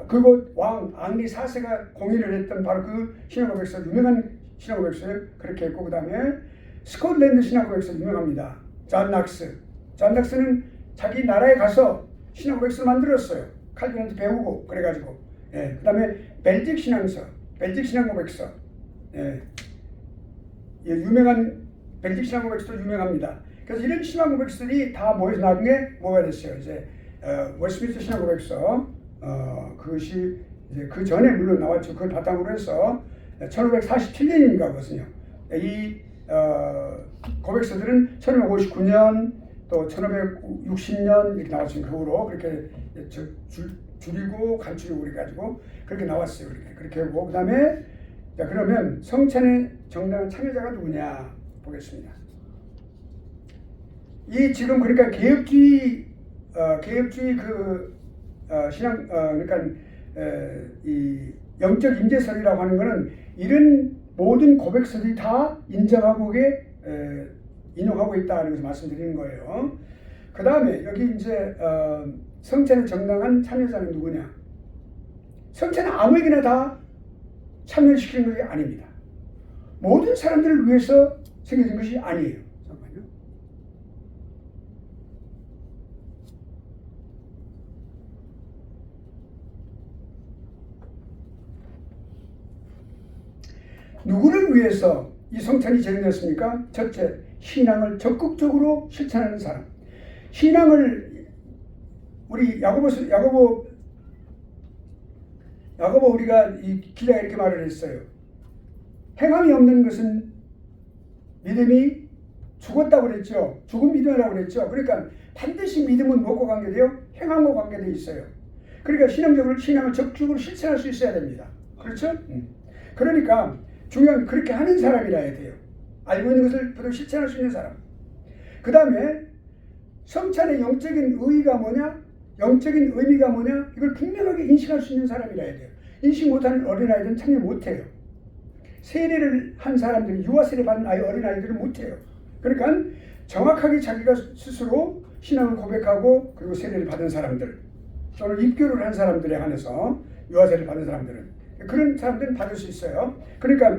[SPEAKER 2] 그곳 왕 앙리 4세가 공인을 했던 바로 그 신앙고백서 유명한 신앙고백서예요. 그렇게 했고 그다음에 스코틀랜드 신앙고백서 유명합니다. 존 낙스는 자기 나라에 가서 신앙고백서를 만들었어요. 칼빈한테 배우고 그래가지고 그다음에 벨직 신앙고백서 유명한 벨직 신앙고백서도 유명합니다. 그래서 이런 신앙고백서들이 다 모여서 나중에 뭐가 됐어요. 이제 웨스트민스터 신앙고백서 그것이 이제 그 전에 물론 나왔죠. 그걸 바탕으로 해서 1547년인가 그것은요. 이 고백서들은 1559년 또 1560년 이렇게 나왔습니다. 그 후로 그렇게 줄이고 간추리고 그래가지고 그렇게 나왔어요. 그렇게 하고 그다음에 자 그러면 성찬의 정당한 참여자가 누구냐 보겠습니다. 이 지금 그러니까 개혁주의 신앙 그러니까 이 영적 임재설이라고 하는 것은 이런 모든 고백서들이 다 인정하고 인용하고 있다는 것을 말씀드리는 거예요. 그 다음에 여기 이제 성찬의 정당한 참여자는 누구냐? 성찬은 아무에게나 다 참여시키는 것이 아닙니다. 모든 사람들을 위해서 생겨진 것이 아니에요. 잠깐만요. 누구를 위해서 이 성찬이 제정되었습니까? 첫째, 신앙을 적극적으로 실천하는 사람. 신앙을 우리 야고보 우리가 이 기자가 이렇게 말을 했어요. 행함이 없는 것은 믿음이 죽었다고 그랬죠. 죽은 믿음이라고 그랬죠. 그러니까 반드시 믿음은 무엇과 관계돼요? 행함과 관계되어 있어요. 그러니까 신앙을 적극적으로 실천할 수 있어야 됩니다. 그렇죠? 그러니까 중요한 그렇게 하는 사람이라 해야 돼요. 알고 있는 것을 그대로 실천할 수 있는 사람. 그 다음에 성찬의 영적인 의의가 뭐냐? 영적인 의미가 뭐냐? 이걸 분명하게 인식할 수 있는 사람이라 해야 돼요. 인식 못하는 어린아이들은 참여 못해요. 세례를 한 사람들이 유아 세례 받은 어린아이들은 못해요. 그러니까 정확하게 자기가 스스로 신앙을 고백하고 그리고 세례를 받은 사람들 또는 입교를 한 사람들에 한해서 유아 세례를 받은 사람들은 그런 사람들은 받을 수 있어요. 그러니까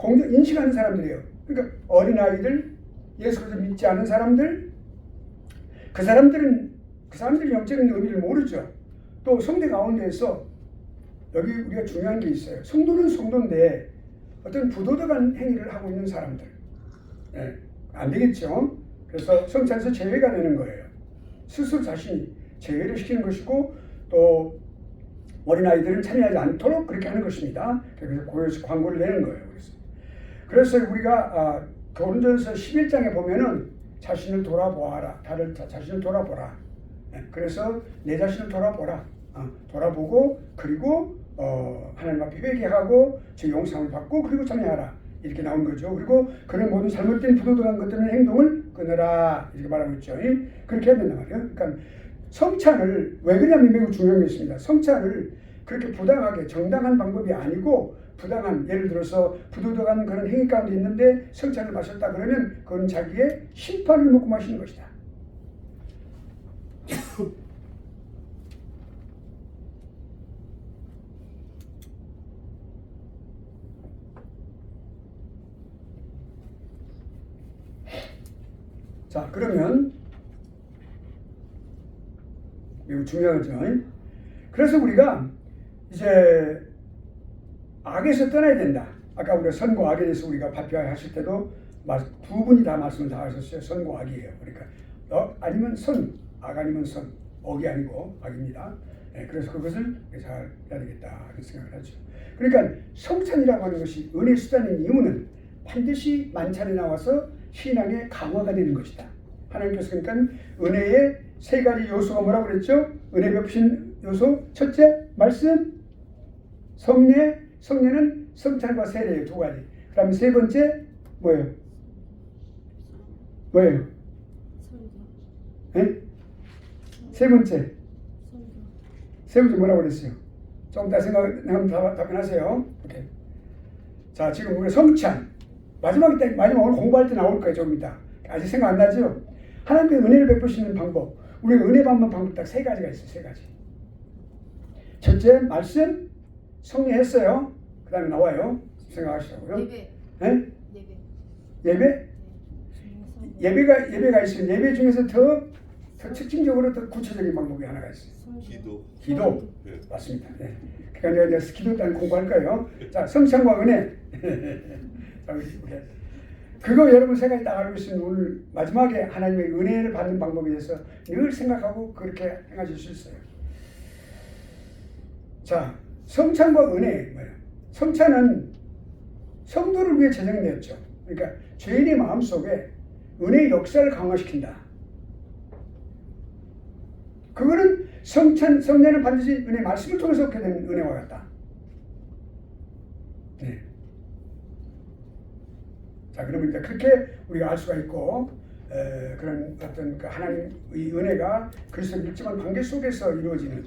[SPEAKER 2] 인식하는 사람들이에요. 그러니까 어린아이들, 예수 그리스도 믿지 않은 사람들, 그 사람들이 영적인 의미를 모르죠. 또 성대 가운데에서 여기 우리가 중요한 게 있어요. 성도는 성도인데 어떤 부도덕한 행위를 하고 있는 사람들, 안 되겠죠. 그래서 성찬에서 제외가 되는 거예요. 스스로 자신이 제외를 시키는 것이고 또 어린아이들은 참여하지 않도록 그렇게 하는 것입니다. 그래서 고여서 광고를 내는 거예요. 그래서 우리가 고린도전서 11장에 보면은 자신을 돌아보아라. 자신을 돌아보라. 그래서 내 자신을 돌아보라. 돌아보고 그리고 하나님 앞에 회개하고 제 용서를 받고 그리고 참여하라. 이렇게 나온 거죠. 그리고 그런 모든 잘못된 부도덕한 것들의 행동을 끊어라. 이렇게 말하고 있죠. 그렇게 해야 된단 말이에요. 그러니까 성찬을 왜 그러냐면 매우 중요한 게 있습니다. 성찬을 그렇게 부당하게 정당한 방법이 아니고 부당한 예를 들어서 부도덕한 그런 행위 가운데 있는데 성찬을 마셨다 그러면 그건 자기의 심판을 먹고 마시는 것이다. 자 그러면 매우 중요하죠. 그래서 우리가 이제 악에서 떠나야 된다. 아까 우리가 선과 악에 대해서 우리가 발표하실 때도 두 분이 다 말씀을 다 하셨어요. 선과 악이에요. 그러니까 아니면 선, 악 아니면 선, 억이 아니고 악입니다. 그래서 그것을 잘 해야 되겠다 이렇게 생각을 하죠. 그러니까 성찬이라고 하는 것이 은혜 수단인 이유는 반드시 만찬에 나와서 신앙의 강화가 되는 것이다. 하나님께서 그러니까 은혜의 세 가지 요소가 뭐라고 그랬죠? 은혜 베푸신 요소 첫째 말씀, 성례, 성례는 성찬과 세례예요. 두 가지. 그 다음에 세 번째 뭐예요? 세 번째 뭐라고 그랬어요? 좀 이따 생각하면 답변하세요. 오케이. 자 지금 우리 성찬 마지막 오늘 공부할 때 나올 거예요. 조금 이따. 아직 생각 안 나죠? 하나님의 은혜를 베푸시는 방법. 우리가 은혜 받는 방법 딱 세 가지가 있어요. 세 가지. 첫째 말씀, 성례했어요. 그 다음에 나와요. 생각하시라고요. 예배? 예배가 있으면 예배 중에서 더 특징적으로 더 구체적인 방법이 하나가 있어요. 기도.
[SPEAKER 1] 네.
[SPEAKER 2] 맞습니다. 네. 그러니까 내가 이제 기도 일단 공부할 거예요. 자, 성찬과 은혜. 자, 그거 여러분 세 가지 딱 알고 있으면 오늘 마지막에 하나님의 은혜를 받는 방법에 대해서 늘 생각하고 그렇게 행하실 수 있어요. 자, 성찬과 은혜 뭐예요? 성찬은 성도를 위해 제정되었죠. 그러니까 죄인의 마음속에 은혜의 역사를 강화시킨다. 그거는 성례는 반드시 은혜 말씀을 통해서 얻게 되는 은혜와 같다. 네. 자, 그러면 이제 그렇게 우리가 알 수가 있고, 그런 어떤 그 하나님의 은혜가 그리스도 밀접한 관계 속에서 이루어지는,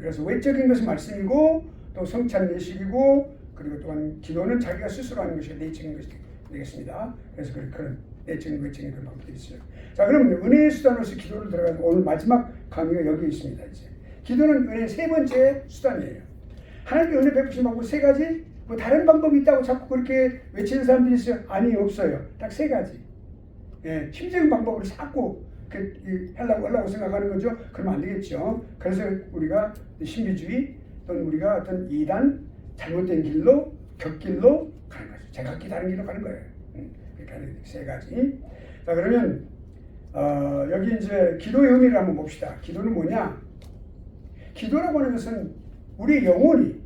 [SPEAKER 2] 그래서 외적인 것은 말씀이고 또 성찬 예식이고, 그리고 또한 기도는 자기가 스스로 하는 것이 내적인 것이 되겠습니다. 그래서 그런 내적인 외적인 그런 방법이 있어요. 자, 그러면 은혜의 수단으로서 기도를 들어가서 오늘 마지막 강의가 여기 있습니다. 이제 기도는 은혜의 세 번째 수단이에요. 하나님께 은혜 베푸신 방법 세 가지. 뭐 다른 방법이 있다고 자꾸 그렇게 외치는 사람들이 있어요? 아니, 없어요. 딱 세 가지. 예, 힘적인 방법으로 자꾸 하려고 생각하는 거죠. 그러면 안 되겠죠. 그래서 우리가 신비주의 또는 우리가 어떤 이단, 잘못된 길로, 격길로 가는 거죠. 제각기 다른 길로 가는 거예요. 그렇게 하는 세 가지. 자, 그러면 여기 이제 기도의 의미를 한번 봅시다. 기도는 뭐냐? 기도라고 하는 것은 우리 영혼이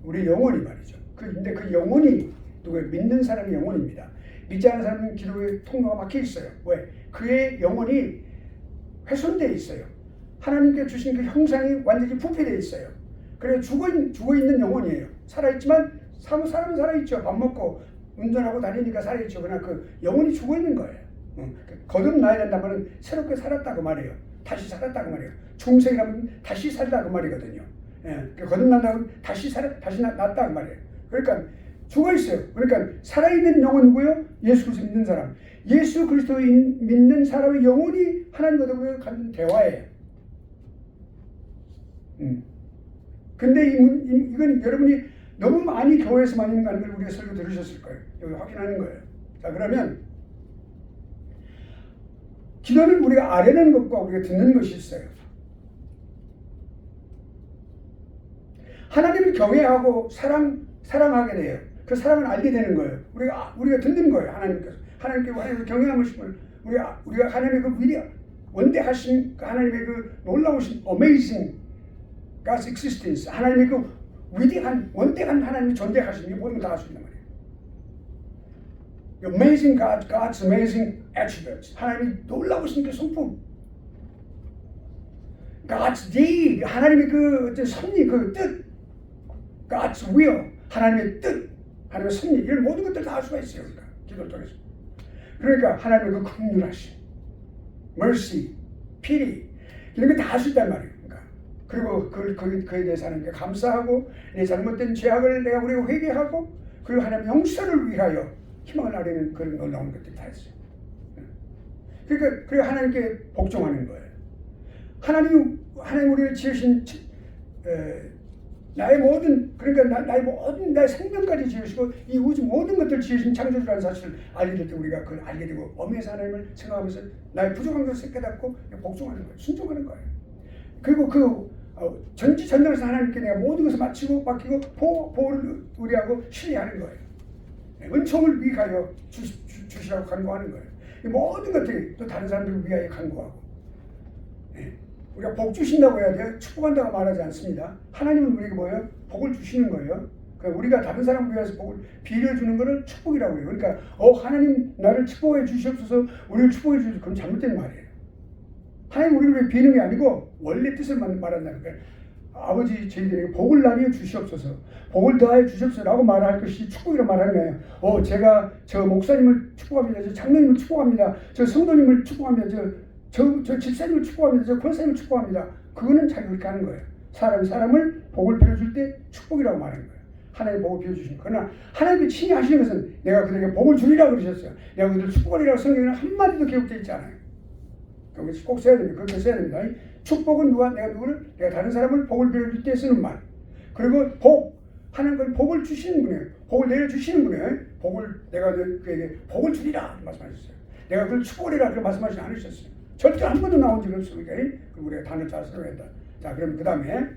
[SPEAKER 2] 말이죠. 근데 그 영혼이 누구예요? 믿는 사람의 영혼입니다. 믿지 않는 사람은 기도의 통로가 막혀 있어요. 왜? 그의 영혼이 훼손되어 있어요. 하나님께 주신 그 형상이 완전히 부패되어 있어요. 그래 죽어있는 영혼이에요. 살아있지만 사람은 살아있죠. 밥 먹고 운전하고 다니니까 살아있죠. 그러나 그 영혼이 죽어있는 거예요. 거듭나야 된다면 새롭게 살았다고 말이에요. 다시 살았다고 말이에요. 중생이라면 다시 살다고 말이거든요. 거듭난다면 다시 났다고 말이에요. 그러니까 죽어있어요. 그러니까 살아있는 영혼이고요. 예수 그리스도 믿는 사람. 예수 그리스도 믿는 사람의 영혼이 하나님과 갖는 대화예요. 근데 이건 여러분이 너무 많이 교회에서 많이 있는 걸 우리가 설교 들으셨을 거예요. 여기 확인하는 거예요. 자, 그러면 기도는 우리가 아뢰는 것과 우리가 듣는 것이 있어요. 하나님을 경외하고 사랑하게 돼요. 그 사랑을 알게 되는 거예요. 우리가 듣는 거예요. 하나님께 경외하고 싶은 우리가 하나님의 그 원대하신 하나님의 그 놀라우신 amazing God's existence, 하나님의 그 위대한 원대한 하나님의 존재하심이 모든 걸 다 할 수 있단 말이에요. Amazing God, God's amazing attributes. 하나님의 놀라우신 그 성품. God's deed, 하나님의 그 섭리, 그 뜻. God's will, 하나님의 뜻, 하나님의 섭리, 이런 모든 것들 다 할 수가 있어요. 그러니까 기도를 통해서. 그러니까 하나님의 그 긍휼하심, mercy, pity, 이런 거 다 할 수 있단 말이에요. 그리고 그에 대해서 하나님께 감사하고 내 잘못된 죄악을 내가 우리가 회개하고 그리고 하나님의 용서를 위하여 희망을 아뢰는 그런 놀라운 것들이 다 있어요. 그러니까 하나님께 복종하는 거예요. 하나님 우리를 지으신 나의 모든 나의 생명까지 지으시고 이 우주 모든 것들을 지으신 창조주라는 사실을 알게 될 때 우리가 그걸 알게 되고 엄해서 하나님을 생각하면서 나의 부족한 것을 깨닫고 복종하는 거예요. 순종하는 거예요. 그리고 전지전능하신 하나님께 내가 모든 것을 맡기고 보호를 의뢰하고 신뢰하는 거예요. 은총을 위하여 주시라고 간구하는 거예요. 모든 것들이 또 다른 사람들을 위하여 간구하고. 우리가 복 주신다고 해야 돼요. 축복한다고 말하지 않습니다. 하나님은 우리에게 뭐예요? 복을 주시는 거예요. 그러니까 우리가 다른 사람을 위해서 복을 빌려주는 것을 축복이라고 해요. 그러니까 하나님 나를 축복해 주시옵소서, 우리를 축복해 주시옵소서, 그건 잘못된 말이에요. 하나님 우리를 위해 비는 게 아니고 원래 뜻을 말한다는 거예요. 아버지 저희들에게 복을 나뉘어 주시옵소서, 복을 더하여 주시옵소서라고 말할 것이 축복이라고 말하는 거예요. 제가 저 목사님을 축복합니다. 저 장로님을 축복합니다. 저 성도님을 축복합니다. 저 집사님을 축복합니다. 저 권사님을 축복합니다. 그거는 자기 그렇게 하는 거예요. 사람을 복을 빌어줄 때 축복이라고 말하는 거예요. 하나님 복을 빌어주시는 거예요. 그러나 하나님께 친히 하시는 것은 내가 그들에게 복을 주리라고 그러셨어요. 내가 그들을 축복하리라고 성경에는 한마디도 기록되어 있지 않아요. 그것이 꼭 써야 됩니다. 그렇게 써야 됩니다. 축복은 내가 다른 사람을 복을 빌어줄 때 쓰는 말. 그리고 하나님은 복을 주시는 분이에요. 복을 내려주시는 분이에요. 내가 그에게 복을 주리라 말씀하셨어요. 내가 그걸 축복하리라 그렇게 말씀하시지 않으셨어요. 절대 한 번도 나온 적이 없어요. 우리가 단어를 잘 써야 된다. 자, 그럼 그 다음에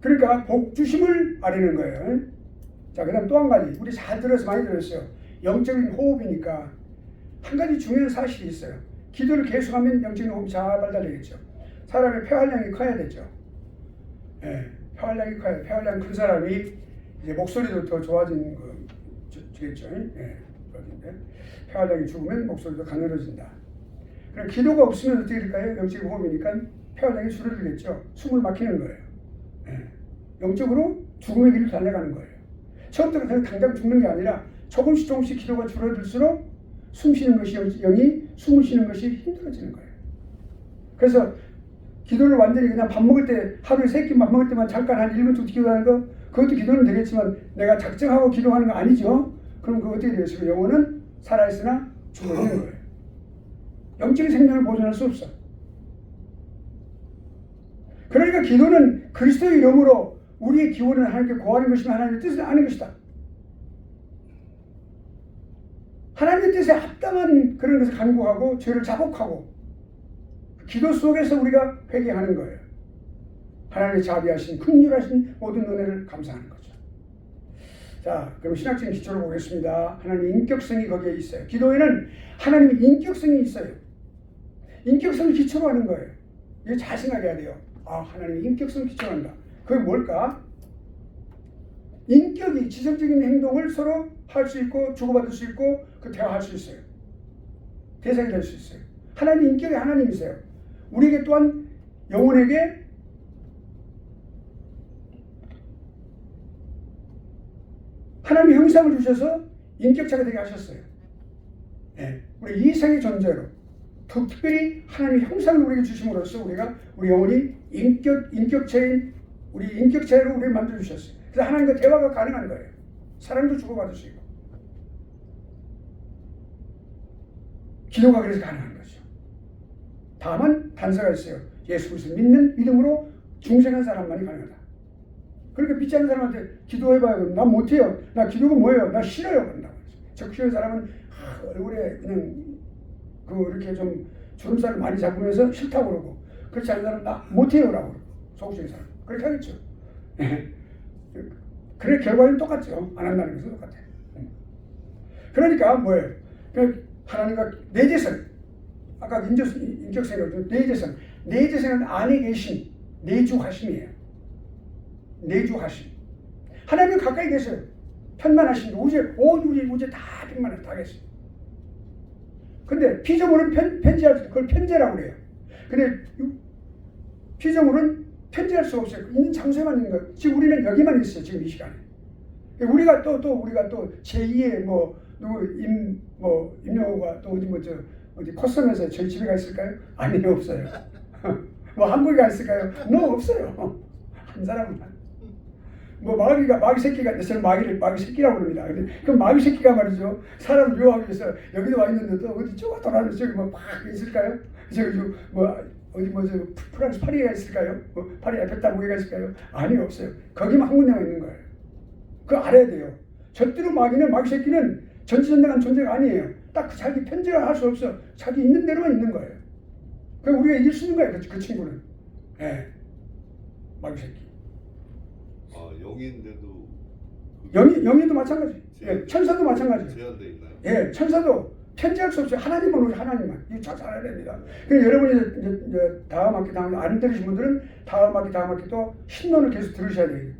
[SPEAKER 2] 그러니까 복 주심을 아뢰는 거예요. 자, 그 다음 또 한 가지 우리 잘 들어서 많이 들었어요. 영적인 호흡이니까 한 가지 중요한 사실이 있어요. 기도를 계속하면 영적인 호흡이 잘 발달되겠죠. 사람의 폐활량이 커야 되죠. 폐활량이 커요. 폐활량 큰 사람이 이제 목소리도 더 좋아진 주겠죠. 그런데 폐활량이 죽으면 목소리도 가늘어진다. 그럼 기도가 없으면 어떻게 될까요? 영적 호흡이니까 폐활량이 줄어들겠죠. 숨을 막히는 거예요. 영적으로 죽음의 길을 달려가는 거예요. 처음부터 그냥 당장 죽는 게 아니라 조금씩 기도가 줄어들수록 숨 쉬는 것이 영이 숨을 쉬는 것이 힘들어지는 거예요. 그래서 기도를 완전히 그냥 밥 먹을 때 하루에 3끼 밥 먹을 때만 잠깐 한 1분 정도 기도하는 거 그것도 기도는 되겠지만 내가 작정하고 기도하는 거 아니죠. 그럼 그거 어떻게 되겠어요? 영혼은 살아있으나 죽어 있는 거예요. 영적인 생명을 보존할 수 없어. 그러니까 기도는 그리스도의 이름으로 우리의 기원을 하나님께 고하는 것이면 하나님의 뜻을 아는 것이다. 하나님의 뜻에 합당한 그런 것을 간구하고 죄를 자복하고 기도 속에서 우리가 회개하는 거예요. 하나님의 자비하신 긍휼하신 모든 은혜를 감사하는 거죠. 자, 그럼 신학적인 기초를 보겠습니다. 하나님의 인격성이 거기에 있어요. 기도에는 하나님의 인격성이 있어요. 인격성을 기초로 하는 거예요. 이거 잘 생각해야 돼요. 하나님의 인격성을 기초로 한다. 그게 뭘까? 인격이 지성적인 행동을 서로 할 수 있고 주고받을 수 있고 그 대화할 수 있어요. 대상이 될 수 있어요. 하나님 인격이 하나님이세요. 우리에게 또한 영혼에게 하나님의 형상을 주셔서 인격자가 되게 하셨어요. 우리 이생의 존재로 특별히 하나님의 형상을 우리에게 주심으로써 우리 영혼이 인격체인 우리 인격체로 우리를 만들어 주셨어요. 그래서 하나님과 대화가 가능한 거예요. 사랑도 주고받을 수 있고 기도가 그래서 가능한 거죠. 다만 단서가 있어요. 예수 그리스도 믿는 믿음으로 중생한 사람만이 가능하다. 그러니까 믿지 않는 사람한테 기도해봐요. 난 못해요. 나 기도가 뭐예요? 나 싫어요. 그런다고. 적시는 사람은 얼굴에 그냥 이렇게 좀 주름살을 많이 잡으면서 싫다고 그러고 그렇지 않은 사람은 나 못해요라고 그러고 소극적인 사람 그렇게 하겠죠. 그래 결과는 똑같죠. 안 한다는 것은 똑같아요. 그러니까 뭐예요? 하나님과 내재성 아까 인격성이라고 내재성 내재성은 안에 계신 내주하심이에요. 내주하심 하나님은 가까이 계세요. 편만하신 온 우리 우주 다 편만해 다 계세요. 근데 피조물은 편지할 수 그걸 편재라고 그래요. 근데 피조물은 편지할 수 없어요. 있는 장소에만 있는 거예요. 지금 우리는 여기만 있어요. 지금 이 시간에. 우리가 또 제2의 임영호가 또 어디 코스면서 저희 집에 가 있을까요? 아니요, 없어요. 한국에 가 있을까요? 없어요. 한 사람은. 마귀 새끼가 저는 마귀 새끼라고 그럽니다. 그 마귀 새끼가 말이죠. 사람을 유혹하기 위해서 여기도 와 있는데도 어디 쭉 돌아다니면서 저기 막 있을까요? 프랑스 파리에 가 있을까요? 파리 에펠탑에 있을까요? 아니 없어요. 거기만 한 군데만 있는 거예요. 그거 알아야 돼요. 절대로 마귀 새끼는 전지전능한 존재가 아니에요. 딱 자기 편제를 할 수 없어. 자기 있는 대로만 있는 거예요. 그 우리가 이길 수 있는 거예요. 그 친구는. 마귀 새끼.
[SPEAKER 1] 영인데도
[SPEAKER 2] 영인도 마찬가지. 천사도 마찬가지.
[SPEAKER 1] 제한돼 있나요?
[SPEAKER 2] 천사도 편지할 수 없어요. 하나님만 오직 하나님만. 이거 잘 알아야 됩니다. 그래서 여러분이 이제 다음 학기 안 들으신 분들은 다음 학기 또 신론을 계속 들으셔야 돼요.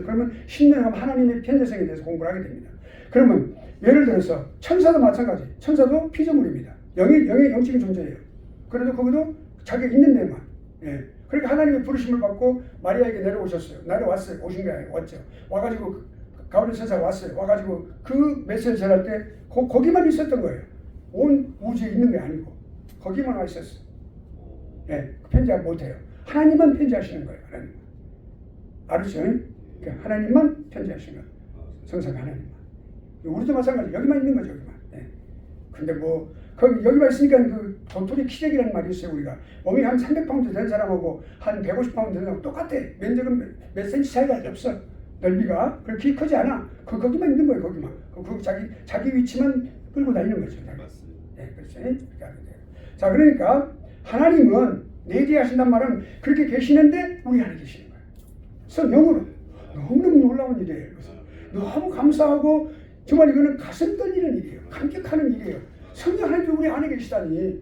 [SPEAKER 2] 그러면 신론에 가면 하나님의 편재성에 대해서 공부를 하게 됩니다. 그러면 예를 들어서 천사도 마찬가지. 천사도 피조물입니다. 영의 영적인 존재예요. 그래도 거기도 자기가 있는 데만. 그러니까 하나님의 부르심을 받고 마리아에게 내려왔어요. 오신 게 아니라 왔죠. 와가지고 가브리엘 천사가 왔어요. 와가지고 그 메시지를 전할 때 거기만 있었던 거예요. 온 우주에 있는 게 아니고 거기만 와 있었어요. 편지하지 못해요. 하나님만 편지하시는 거예요. 하나님. 알았죠? 그러니까 하나님만 편지하시는 거예요. 성상 하나님만. 우리도 마찬가지. 여기만 있는 거죠. 여기만. 근데 여기만 있으니까 그 도토리 키재기라는 말이 있어요. 우리가 몸이 한 300파운드 된 사람하고 한 150파운드 된 사람 똑같아. 면적은 몇 센치 차이가 없어. 넓이가 그렇게 크지 않아. 거기만 있는 거예요. 거기만. 자기 위치만 끌고 다니는 거죠.
[SPEAKER 1] 맞습니다.
[SPEAKER 2] 그렇죠. 그렇게 하면 돼요. 자, 그러니까 하나님은 내재하신단 말은 그렇게 계시는데 우리 안에 계시는 거예요. 성령으로 너무너무 놀라운 일이에요. 그래서 너무 감사하고 정말 이거는 가슴 떨리는 일이에요. 감격하는 일이에요. 성령 하나님도 우리 안에 계시다니.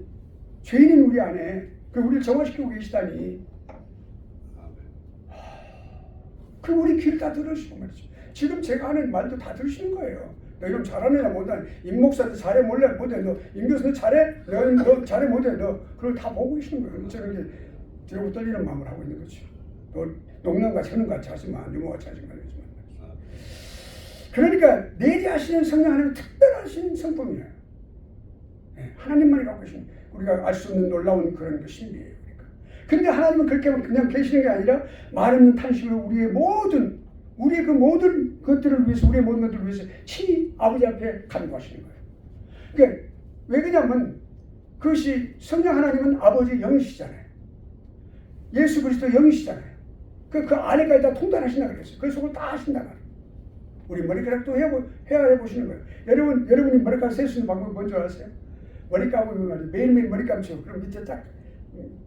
[SPEAKER 2] 죄인인 우리 안에 우리를 정화시키고 계시다니. 그 우리 귀를 다 들으시고 말이죠. 지금 제가 하는 말도 다 들으시는 거예요. 너 이런 잘하느냐 못하냐. 임 목사도 잘해 몰래 못해. 너 임 교수는 잘해? 너 잘해 못해. 너 그걸 다 보고 계시는 거예요. 저는 이제 뒤로 떨리는 마음을 하고 있는 거죠. 너 농담같이 하는 것 같이 하지 마. 유머같이 하지 말지. 그러니까 내재하시는 성령 하나님은 특별하신 성품이에요. 네, 하나님만이 갖고 계신 우리가 알 수 없는 놀라운 그런 그 신비예요. 그러니까. 근데 하나님은 그렇게 그냥 계시는 게 아니라 말 없는 탄식으로 우리의 그 모든 것들을 위해서 우리의 모든 것들을 위해서 친히 아버지 앞에 간구하시는 거예요. 그러니까 왜 그러냐면 그것이 성령 하나님은 아버지 영이시잖아요. 예수 그리스도 영이시잖아요. 그 안에까지 다 통달하신다 그랬어요. 그 속을 다 하신다 말이에요. 우리 머리카락도 해보시는 거예요. 여러분이 머리카락 셀 수 있는 방법이 뭔지 아세요? 머리카락을 매일매일 머리카락 치고 그럼 밑에 딱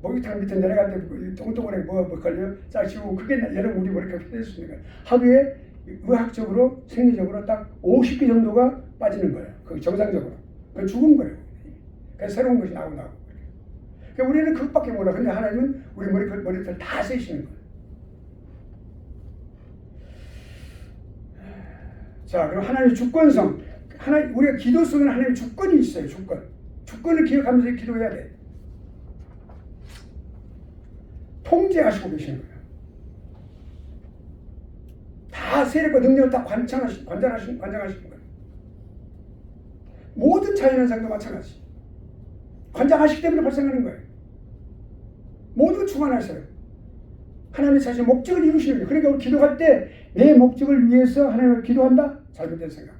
[SPEAKER 2] 목욕탕 밑에 내려갈 때 동동원에 뭐 걸려 쫙 치고 그게 여러분 우리 머리카락 셀 수 있는 거예요. 하루에 의학적으로 생리적으로 딱 50개 정도가 빠지는 거예요. 그 정상적으로. 그건 죽은 거예요. 그래서 새로운 것이 나오고. 그러니까 우리는 그것밖에 몰라. 근데 하나님은 우리 머리카락 다 세시는 거예요. 자, 그럼 하나님의 주권성. 우리가 기도 속에는 하나님의 주권이 있어요. 주권을 기억하면서 기도해야 돼. 통제하시고 계시는 거예요. 다 세력과 능력을 다 관장하시는 거예요. 모든 자연현상도 마찬가지. 관장하시기 때문에 발생하는 거예요. 모두 주관하세요. 하나님의 자신의 목적을 이루시는 거예요. 그러니까 우리 기도할 때 내 목적을 위해서 하나님을 기도한다? 잘못된 생각.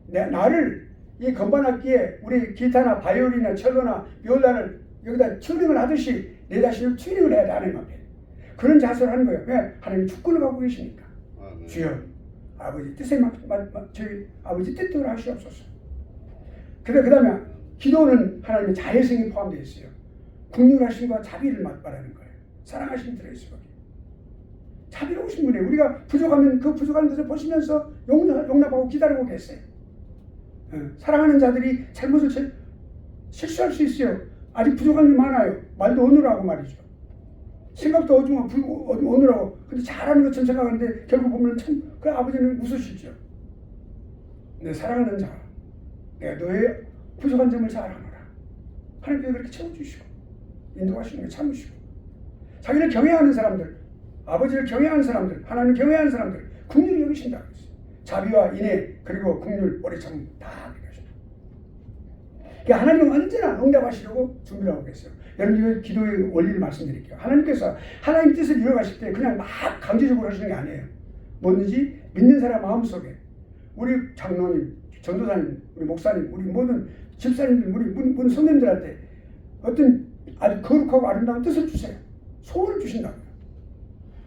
[SPEAKER 2] 나를 이 건반악기에 우리 기타나 바이올린이나 첼로나 비올라를 여기다 튜닝을 하듯이 내 자신을 튜닝을 해야 돼. 하나님 앞에. 그런 자세를 하는 거예요. 왜? 하나님이 주권을 갖고 계시니까. 네. 주여 아버지 뜻에 저희 아버지 뜻대로 하시옵소서. 그 다음에 기도는 하나님의 자애성이 포함되어 있어요. 긍휼하심과 자비를 말하는 거예요. 사랑하심이 들어있어요. 자비로우신 분이에요. 우리가 부족하면 그 부족한 것을 보시면서 용납하고 기다리고 계세요. 사랑하는 자들이 잘못을 실수할 수 있어요. 아직 부족한 게 많아요. 말도 어눌하고 말이죠. 생각도 어눌하고 근데 잘하는 것처럼 생각하는데 결국 보면 참 그 아버지는 웃으시죠. 내 사랑하는 자, 내가 너의 부족한 점을 잘 아노라. 하나님께서 그렇게 채워주시고 인도하시는 게 참으시고 자기를 경외하는 사람들, 아버지를 경외하는 사람들, 하나님을 경외하는 사람들 긍휼히 여기신다. 자비와 인애 그리고 긍휼, 오래참 다 그러십니다. 그러니까 하나님은 언제나 응답하시려고 준비를 하고 계세요. 여러분 기도의 원리를 말씀드릴게요. 하나님께서 하나님 뜻을 이루어가실 때 그냥 막 강제적으로 하시는 게 아니에요. 뭐든지 믿는 사람 마음속에 우리 장로님, 전도사님, 우리 목사님, 우리 모든 집사님들, 우리 모든 성도님들한테 어떤 아주 거룩하고 아름다운 뜻을 주세요. 소원을 주신다고요.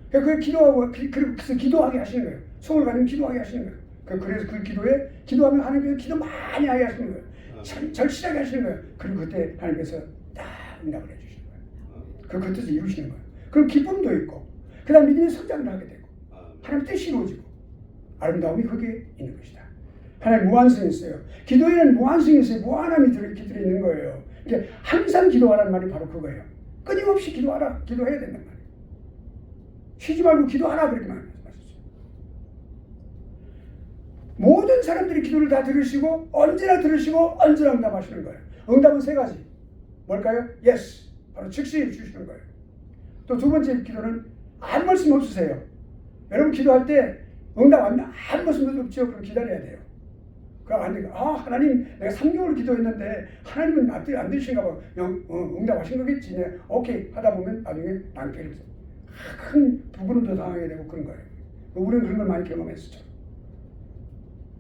[SPEAKER 2] 그래서 기도하고 그래서 기도하게 하시는 거예요. 소원을 가지면 기도하게 하시는 거예요. 그래서 그 기도에 기도하면 하나님께서 기도 많이 하게 하시는 거예요. 절실하게 하시는 거예요. 그리고 그때 하나님께서 딱 응답을 해주시는 거예요. 그 뜻을 이루시는 거예요. 그럼 기쁨도 있고 그 다음 믿음의 성장을 하게 되고 하나님의 뜻이 이루어지고 아름다움이 거기에 있는 것이다. 하나님 무한성이 있어요. 기도에는 무한성이 있어요. 무한함이 들어있는 거예요. 이게 항상 기도하라는 말이 바로 그거예요. 끊임없이 기도하라. 기도해야 된단 말이에요. 쉬지 말고 기도하라 그렇게 말씀하셨어요. 모든 사람들이 기도를 다 들으시고 언제나 들으시고 언제나 응답하시는 거예요. 응답은 세 가지. 뭘까요? Yes. 바로 즉시 주시는 거예요. 또 두 번째 기도는 아무 말씀 없으세요. 여러분 기도할 때 응답 안 아무 말씀 없죠. 그럼 기다려야 돼요. 그럼 안 되니까 하나님 내가 3개월 기도했는데 하나님은 안 들으신가 봐. 응답하신 거겠지. 네. 오케이 하다 보면 나중에 낭패를 큰 부끄럼도 당하게 되고 그런 거예요. 우리는 그런 걸 많이 경험했었죠.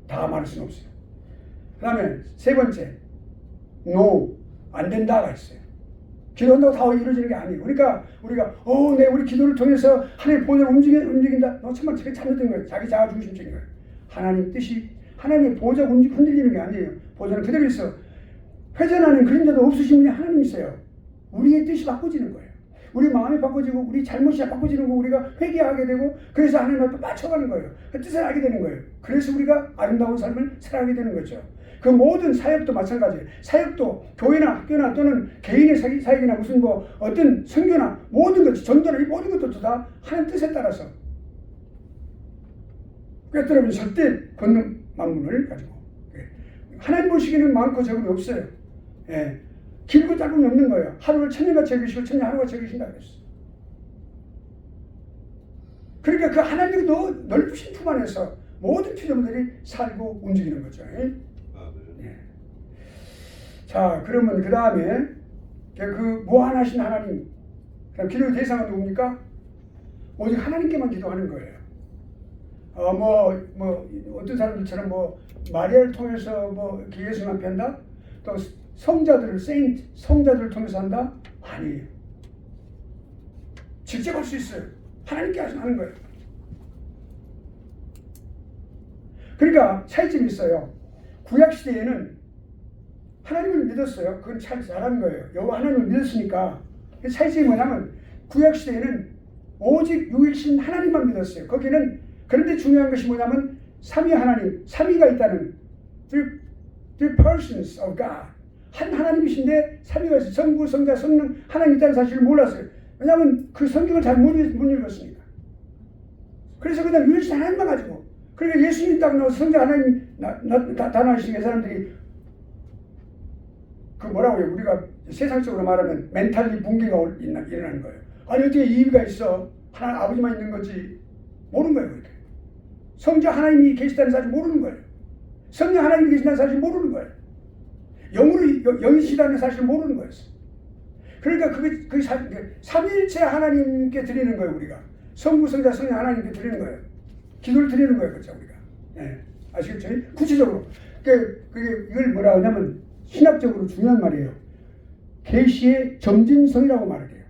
[SPEAKER 2] 다 말할 수는 없어요. 그 다음에 세 번째 No 안 된다가 있어요. 기도한다고 다 이루어지는 게 아니에요. 그러니까 우리가 우리 기도를 통해서 하나님의 보좌를 움직인다. 너 정말 되게 잘못된 거예요. 자기 자아 중심적인 거예요. 하나님 뜻이 하나님의 보좌가 흔들리는 게 아니에요. 보좌는 그대로 있어. 회전하는 그림자도 없으신 분이 하나님이세요. 우리의 뜻이 바꿔지는 거예요. 우리 마음이 바꿔지고 우리 잘못이 바꿔지는 거 우리가 회개하게 되고 그래서 하나님 앞에 맞춰가는 거예요. 그 뜻을 알게 되는 거예요. 그래서 우리가 아름다운 삶을 살아가게 되는 거죠. 그 모든 사역도 마찬가지예요. 사역도 교회나 학교나 또는 개인의 사역이나 무슨 어떤 선교나 모든 것, 전도나 이 모든 것도 다 하나님 뜻에 따라서 꿰뚫으면 절대 권능 만문을 가지고 하나님 보시기에는 많고 적음이 없어요. 예. 길고 짧음이 없는 거예요. 하루를 천년같이 여기시고 천년 하루같이 여기신다 그랬어요. 그러니까 그 하나님의 넓으신 품 안에서 모든 피조물들이 살고 움직이는 거죠. 예. 자, 그러면 그 다음에 그 무한하신 하나님, 그럼 기도의 대상은 누굽니까? 오직 하나님께만 기도하는 거예요. 어떤 사람들처럼 마리아를 통해서 예수만 뵌다? 또 성자들을 성자들을 통해서 한다? 아니에요. 직접 할 수 있어요. 하나님께 하는 거예요. 그러니까 차이점이 있어요. 구약 시대에는 하나님을 믿었어요. 그건 참 잘한 거예요. 여호와 하나님을 믿었으니까. 차이점이 뭐냐면 구약 시대에는 오직 유일신 하나님만 믿었어요. 거기는 그런데 중요한 것이 뭐냐면 삼위 하나님, 삼위가 있다는 the persons of God. 한 하나님이신데 삼위가 있어요. 성부, 성자, 성령 하나님 있다는 사실을 몰랐어요. 왜냐하면 그 성경을 잘 못 읽었으니까. 그래서 그냥 유일신 하나님만 가지고. 그러니까 예수님 딱 나와서 성자 하나님 나타나시니까 사람들이 그 뭐라고요? 우리가 세상적으로 말하면 멘탈리 붕괴가 일어나는 거예요. 아니 어떻게 이의가 있어? 하나님 아버지만 있는 거지. 모르는 거예요. 그렇게. 성자 하나님이 계시다는 사실 모르는 거예요. 성령 하나님이 계신다는 사실 모르는 거예요. 영으로 영이시다는 사실 모르는 거였어요. 그러니까 그게 삼위일체 하나님께 드리는 거예요. 우리가 성부, 성자, 성령 하나님께 드리는 거예요. 기도를 드리는 거예요. 그렇죠 우리가. 네. 아시겠죠? 구체적으로 그게 이걸 뭐라 하냐면 신학적으로 중요한 말이에요. 계시의 점진성이라고 말을 해요.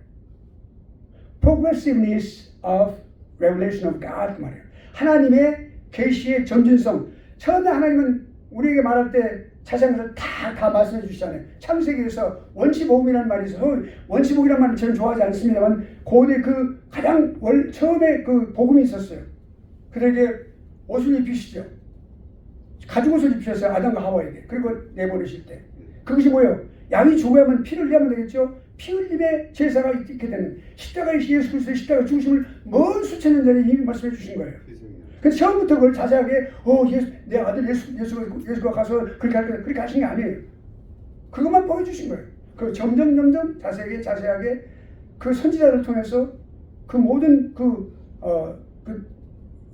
[SPEAKER 2] Progressiveness of revelation of God 말이에요. 하나님의 계시의 점진성. 처음에 하나님은 우리에게 말할 때 자세한 것을 다 말씀해 주시잖아요. 창세기에서 원시복음이라는 말이 있어서 원시복이라는 말은 저는 좋아하지 않습니다만 고대 그 가장 처음에 그 복음이 있었어요. 그들에게 옷을 입히시죠. 가죽 옷을 입히셨어요. 아담과 하와에게. 그리고 내보내실 때. 그것이 뭐예요? 양이 죽어야만 피를 흘리면 되겠죠. 피 흘림의 제사가 있게 되는 십자가의 예수 그리스도의 십자가 죽으심을 먼 수천 년 전에 이미 말씀해 주신 거예요. 그래서 처음부터 그걸 자세하게 내 아들 예수가 가서 그렇게 할 거야. 그렇게 하신 게 아니에요. 그것만 보여주신 거예요. 그 점점 자세하게 그 선지자를 통해서 그 모든 그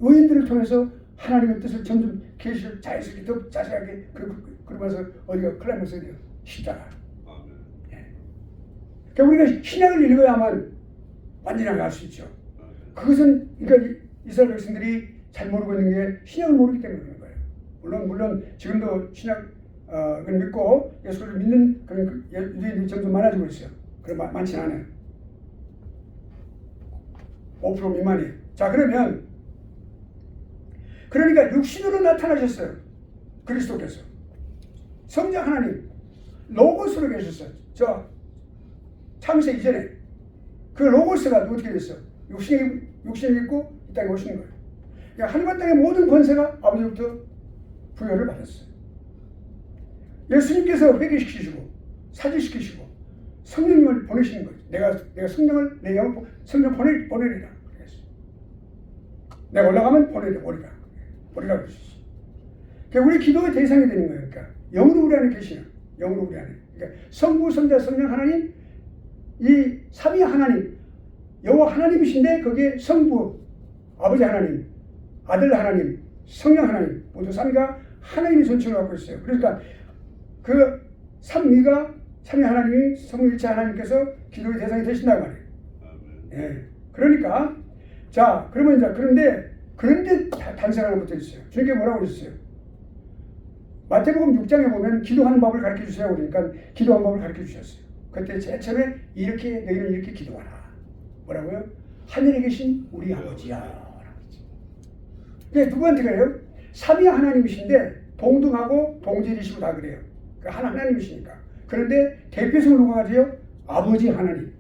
[SPEAKER 2] 의인들을 통해서 하나님의 뜻을 점점 계시를 자연스럽게 더 자세하게 그러면서 어디가 클라이맥스가 돼요. 십자가. 그러니까 우리가 신약을 읽어야만 완전하게 알 수 있죠. 그것은 그러니까 이스라엘 백성들이 잘 모르고 있는 게 신약을 모르기 때문에 그런 거예요. 물론 지금도 신약을 믿고 예수를 믿는 그런 유대인들이 점점 많아지고 있어요. 그럼 많지는 않아요. 5% 미만이에요. 자, 그러니까 육신으로 나타나셨어요. 그리스도께서. 성자 하나님 로고스로 계셨어요. 저 창세 이전에 그 로고스가 어떻게 됐어요? 육신을 입고 이 땅에 오시는 거예요. 그러니까 하늘과 땅의 모든 권세가 아버지로부터 부여를 받았어요. 예수님께서 회개시키시고 사죄시키시고 성령님을 보내시는 거예요. 내가 성령을 내 영을 성령 보내리라 그랬어요. 내가 올라가면 보리라 그랬어요. 그러니까 우리 기도의 대상이 되는 거예요. 그러니까 영으로 우리 안에 계시는 영으로 우리 안에. 그러니까 성부, 성자, 성령 하나님 이 삼위 하나님 여호와 하나님이신데 거기에 성부 아버지 하나님 아들 하나님 성령 하나님 모두 삼위가 하나님의 존칭을 갖고 있어요. 그러니까 그 삼위가 삼위 하나님이 성일체 하나님께서 기도의 대상이 되신다고 말이에요. 예. 그러니까 자 그러면 이제 그런데 단서가 붙어 있어요. 주님께 뭐라고 그러셨어요? 마태복음 6장에 보면 기도하는 법을 가르쳐 주세요. 그러니까 기도하는 법을 가르쳐 주셨어요. 그때 제일 처음에 너희는 이렇게 기도하라. 뭐라고요? 하늘에 계신 우리 아버지야. 그게 누구한테 그래요? 삼위 하나님이신데 동등하고 동질이시고 다 그래요. 하나님이시니까. 그런데 대표성을 누가 가져요? 아버지 하나님.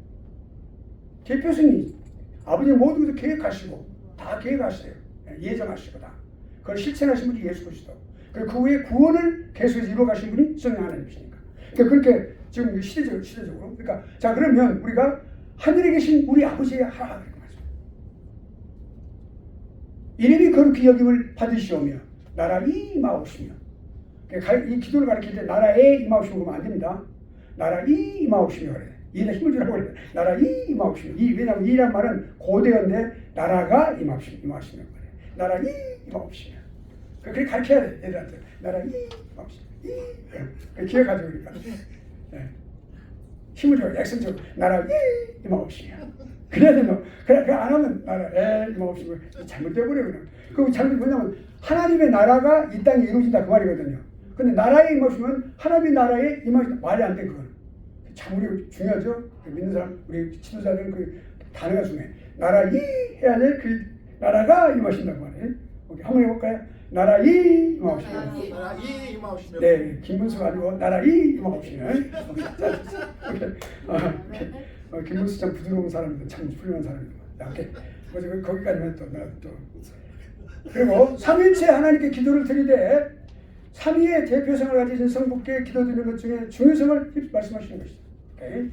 [SPEAKER 2] 대표성이 아버지 모든 것을 계획하시고 다 계획하세요. 예정하시고 다. 그걸 실천하신 분이 예수 그리스도. 그 후에 구원을 계속해서 이루어가신 분이 성령 하나님이시니까. 그러니까 그렇게 지금 시대적으로. 그러니까 자 그러면 우리가 하늘에 계신 우리 아버지의 하라 그렇게 말씀. 이름이 거룩히 여김을 받으시오며 나라의 임하옵시며. 이 기도를 가르칠 때 나라의 임하옵시며 그러면 안 됩니다. 나라의 임하옵시며 그래. 이에 힘을 주라고 그래. 나라의 임하옵시며. 왜냐하면 이란 말은 고대어인데 나라가 임하옵시며 그래. 나라의 임하옵시며. 그렇게 가르쳐야 돼 애들한테. 나라의 임하옵시며. 기억하죠 그러니까. 네. 힘을 줘요. 액션적으로 나라의 임하옵시며. 그래야 되면 그래 안 하면 나라의 임하옵시며 잘못돼 버려 그냥. 그 잘못 뭐냐면 하나님의 나라가 이 땅에 이루어진다 그 말이거든요. 근데 나라에 임하시면 하나님의 나라에 임하시면 말이 안 돼 그건. 참 우리 중요하죠. 믿는 사람 우리 지도자들은 그 단어가 중요해. 나라에 해야 돼. 그 나라가 임하신다고 말해. 오케이 한번 해볼까요? 나라에 임하시면.
[SPEAKER 3] 나라의 임하옵시며.
[SPEAKER 2] 네, 김문수가 아니고 나라에 임하시면. 김문수 참 부드러운 사람입니다. 참 훌륭한 사람입니다. 오케이. 거기까지만 또 내가 또. 그리고 삼위일체 하나님께 기도를 드리되 삼위의 대표성을 가지신 성부께 기도드리는 것 중에 중요성을 말씀하시는 것이다. 오케이.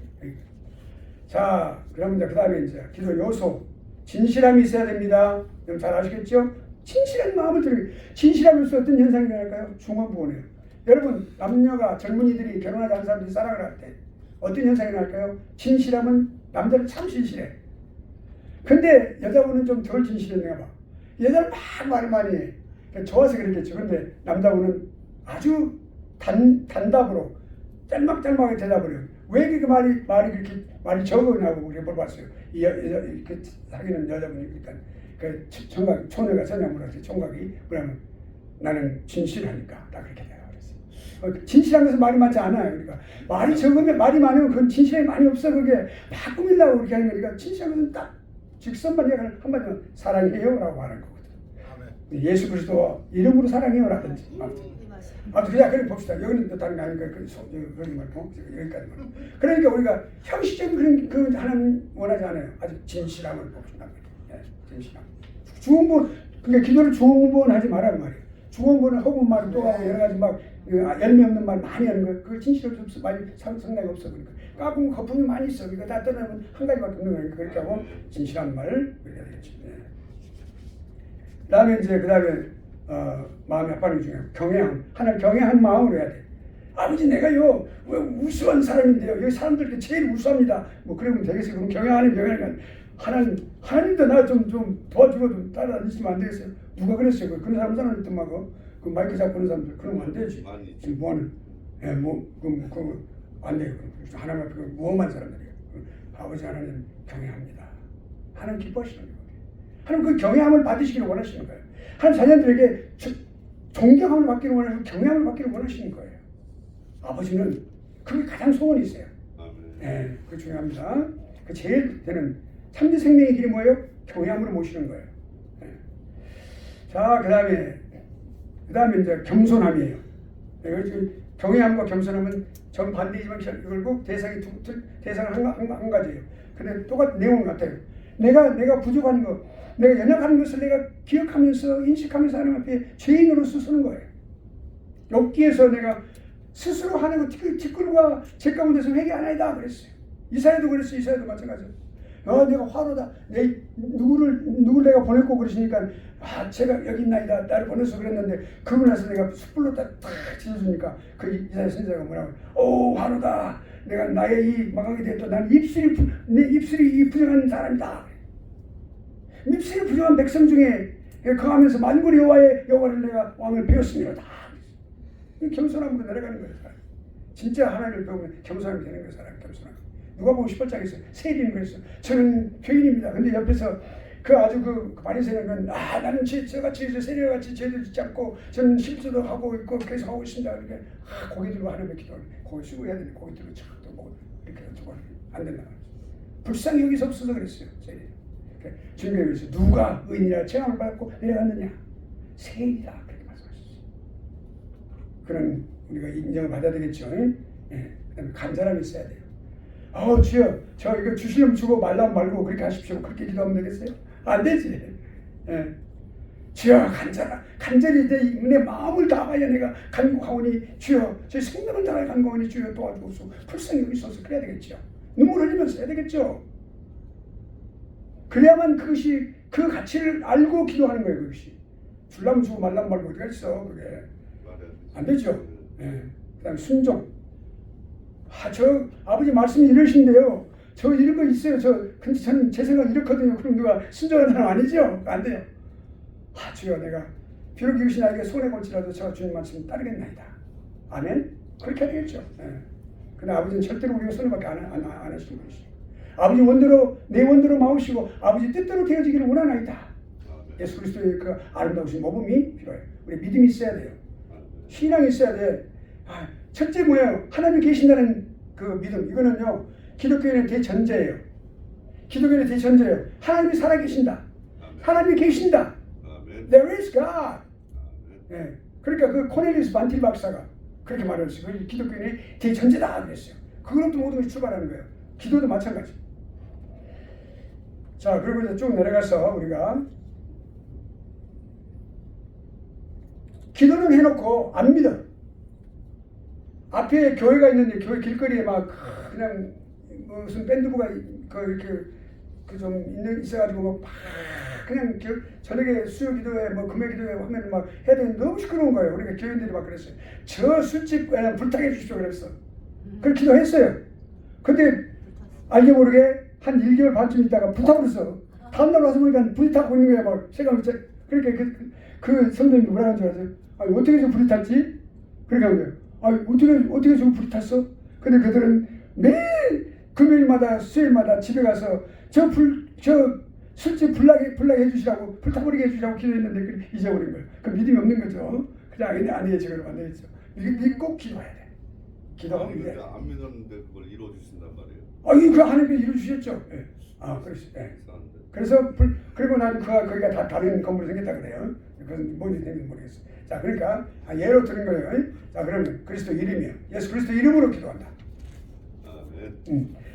[SPEAKER 2] 자, 그러면 이제 그 다음에 이제 기도 요소 진실함이 있어야 됩니다. 여러분 잘 아시겠죠? 진실한 마음을 드리고 진실함으로써 어떤 현상이 일어날까요? 중원부원이에요. 여러분 남녀가 젊은이들이 결혼하지 않은 사람들이 사랑을 할 때 어떤 현상이 일어날까요? 진실함은 남자는 참 진실해. 근데 여자분은 좀 덜 진실했나 봐. 여자는 막 말을 많이 해. 좋아서 그랬겠죠. 근데 남자분은 아주 단답으로 짤막짤막하게 대답을 해요. 왜 그 말이 그렇게 말이 적으냐고 우리가 물어봤어요. 이렇게 사귀는 여자분이 그러니까 그 총각 초녀가 전화물었어요. 총각이 뭐냐면 나는 진실하니까 딱 그렇게 대답을 했어요. 진실한 것은 말이 많지 않아요. 그러니까 말이 적으면 말이 많으면 그건 진실이 많이 없어. 그게 막 꾸밀라고 그렇게 하는 거니까 진실한 것은 딱 직선만 얘기하는 한마디로 사랑해요라고 하는 거거든. 예수 그리스도 이름으로 사랑해요라든지. 아무튼 그냥 그래 봅시다. 여기는 또 다른 게 아니니까 여기 말고 여기까지만. 그러니까 우리가 형식적인 그런 하나님 원하지 않아요. 아주 진실함을 봅시다. 예, 진실함. 중원본 그러니까 기도를 중원본하지 말라는 말이에요. 중원본은 허분 말을 또 하고 여러 가지 막 열매 없는 말 많이 하는 거. 그 진실이 없어 많이 상당히 없어 그러니까. 까꿍 거품이 많이 있어. 그러니까 다 떠나면 한 가지밖에 없는 거니까 그렇게 하고 진실한 말을 해야 되겠죠. 예. 그다음에 이제 마음의 합반이 중요해요. 경외함. 하나님 경외한 마음으로 해야 돼. 아버지 내가요 왜 우수한 사람인데요. 여기 사람들께 제일 우수합니다. 뭐 그러면 되겠어요. 그럼 경외하는 하나님도 나 좀 도와주고 좀 따라다니시면 안 되겠어요. 누가 그랬어요? 그런 사람 있더만 그 마이크 잡고 하는 사람들 그러면 안 되지. 지금 뭐하는 안 돼요. 하나님 앞에 무엄한 사람들이에요. 아버지 하나님 경외합니다. 하나님 기뻐하시는 거예요. 하나님 그 경외함을 받으시기를 원하시는 거예요. 하나님 자녀들에게 존경함을 받기를 원하시고 경외함을 받기를 원하시는 거예요. 아버지는 그게 가장 소원이 있어요. 네, 그게 중요합니다. 그 제일 되는 참된 생명의 길이 뭐예요? 경외함으로 모시는 거예요. 네. 자, 그 다음에 이제 겸손함이에요. 네, 경외함과 겸손함은 정반대이지만 결국 대상이 대상은 한 가지예요. 근데 똑같은 내용 같아요. 내가 부족한 거, 내가 연약한 것을 내가 기억하면서 인식하면서 하나님 앞에 죄인으로서 서는 거예요. 욥기에서 내가 스스로 하는 거 티끌과 제 가운데서 회개하나이다 그랬어요. 이사야도 그랬어요. 이사야도 마찬가지예요. 내가 화로다. 누굴 내가 보냈고 그러시니까 제가 여기 있나이다. 나를 보내서 그랬는데 그러고 나서 내가 숯불로 딱 찢어주니까 그 이사야 선지자가 뭐라고 화로다. 내가 나의 이 마강이 되었다. 나는 내 입술이 이 부정한 사람이다. 입술이 부정한 백성 중에 거하면서 만군의 여호와를 내가 왕을 배웠습니다. 겸손함으로 내려가는 거예요. 진짜 하나님을 배우면 겸손함이 되는 거예요. 사람 겸손함. 누가 보면 18장에서 세리는 그랬어. 저는 죄인입니다. 근데 옆에서 아주 바리새인은 나는 저같이 세리와 같이 죄를 짓지 않고 저는 실수도 하고 있고 계속 하고 있습니다. 그러니까 고개 들고 하나님의 기도를 고개 숙고 해야 되는데 고개 들고 착도 뭐 이렇게 해가지고 안 된다. 불쌍히 여기서 없어서 그랬어요. 세리. 주님의 위해서 누가 의인이라 체험을 받고 내려갔느냐? 세리다. 그렇게 말씀하셨어요. 그런 우리가 인정을 받아야 되겠죠. 예. 그다음에 간절함이 있어야 돼요. 주여, 저 이거 주시면 주고 말라면 말고 그렇게 하십시오. 그렇게 기도하면 되겠어요? 안 되지. 예. 주여 간절히 내 마음을 다하여 내가 간구하오니 주여 제 생명을 다하여 간구하오니 주여 도와주옵소서. 불쌍히 여기 있어서 그래야 되겠죠. 눈물 흘리면서 해야 되겠죠. 그래야만 그것이 그 가치를 알고 기도하는 거예요. 그것이 줄라면 주고 말라면 말고 어디가 있어 그게 안 되죠. 예. 그다음에 순종. 저 아버지 말씀이 이러신데요. 저 이런 거 있어요. 근데 저는 제 생각 이렇거든요. 그럼 누가 순종하는 사람 아니죠? 안 돼요. 주여 내가 비록 이것이 나에게 손해 볼지라도 제가 주님 말씀 따르겠나이다. 아멘. 그렇게 해야 되겠죠. 예. 근데 아버지는 절대로 우리가 손해밖에 안 하시는 분이시죠. 아버지 원대로 내 원대로 마으시고 아버지 뜻대로 되어지기를 원하나이다. 예수 그리스도의 그 아름다우신 모범이 필요해요. 우리 믿음이 있어야 돼요. 신앙이 있어야 돼. 첫째 뭐예요? 하나님이 계신다는 그 믿음. 이거는요 기독교인의 대전제예요. 기독교인의 대전제예요. 하나님이 살아계신다. 하나님이 계신다. There is God. 예. 그러니까 그 코넬리우스 반틸 박사가 그렇게 말했어요. 그 기독교인의 대전제다 그랬어요. 그것부터 모든 것이 출발하는 거예요. 기도도 마찬가지. 자, 그리고 이제 쭉 내려가서 우리가 기도는 해놓고 안 믿어. 앞에 교회가 있는데 교회 길거리에 막 그냥 무슨 밴드부가 이렇게 좀 있어가지고 막 그냥 저녁에 수요 기도회 뭐 금요 기도회 하면 막 해야 되는데 너무 시끄러운 거예요. 우리가 교인들이 막 그랬어요. 저 술집 그냥 불타게 해주십시오 그랬어. 그걸 기도했어요. 근데 알게 모르게 한 1개월 반쯤 있다가 불타버렸어. 다음날 와서 보니까 불이 타고 있는 거야. 막 세상을 그러니까 그 선생님이 뭐라 하는 줄 아세요? 아니 어떻게 저 불이 탔지? 그렇게 한 거예요. 아니 어떻게 저 불이 탔어? 근데 그들은 매일 금요일마다 수요일마다 집에 가서 저 술집 불나게 해주시라고 불타버리게 해주시라고 기도했는데 잊어버린 거예요. 그 믿음이 없는 거죠. 그냥 안 되겠지 그러면 안 되겠죠. 믿고 기도해야 돼. 기도하면 이제
[SPEAKER 1] 안 믿었는데 그걸 이루어 주신단 말이에요.
[SPEAKER 2] 그 하나님이 이루어 주셨죠. 예. 그렇지. 예. 그래서 그리고 난 거기가 다 다른 건물이 생겼다 그래요. 그건 뭔지 되는지 모르겠어요. 자, 그러니까 예로 들은 거예요. 자, 그러면 그리스도 이름이요. 예수 그리스도 이름으로 기도한다.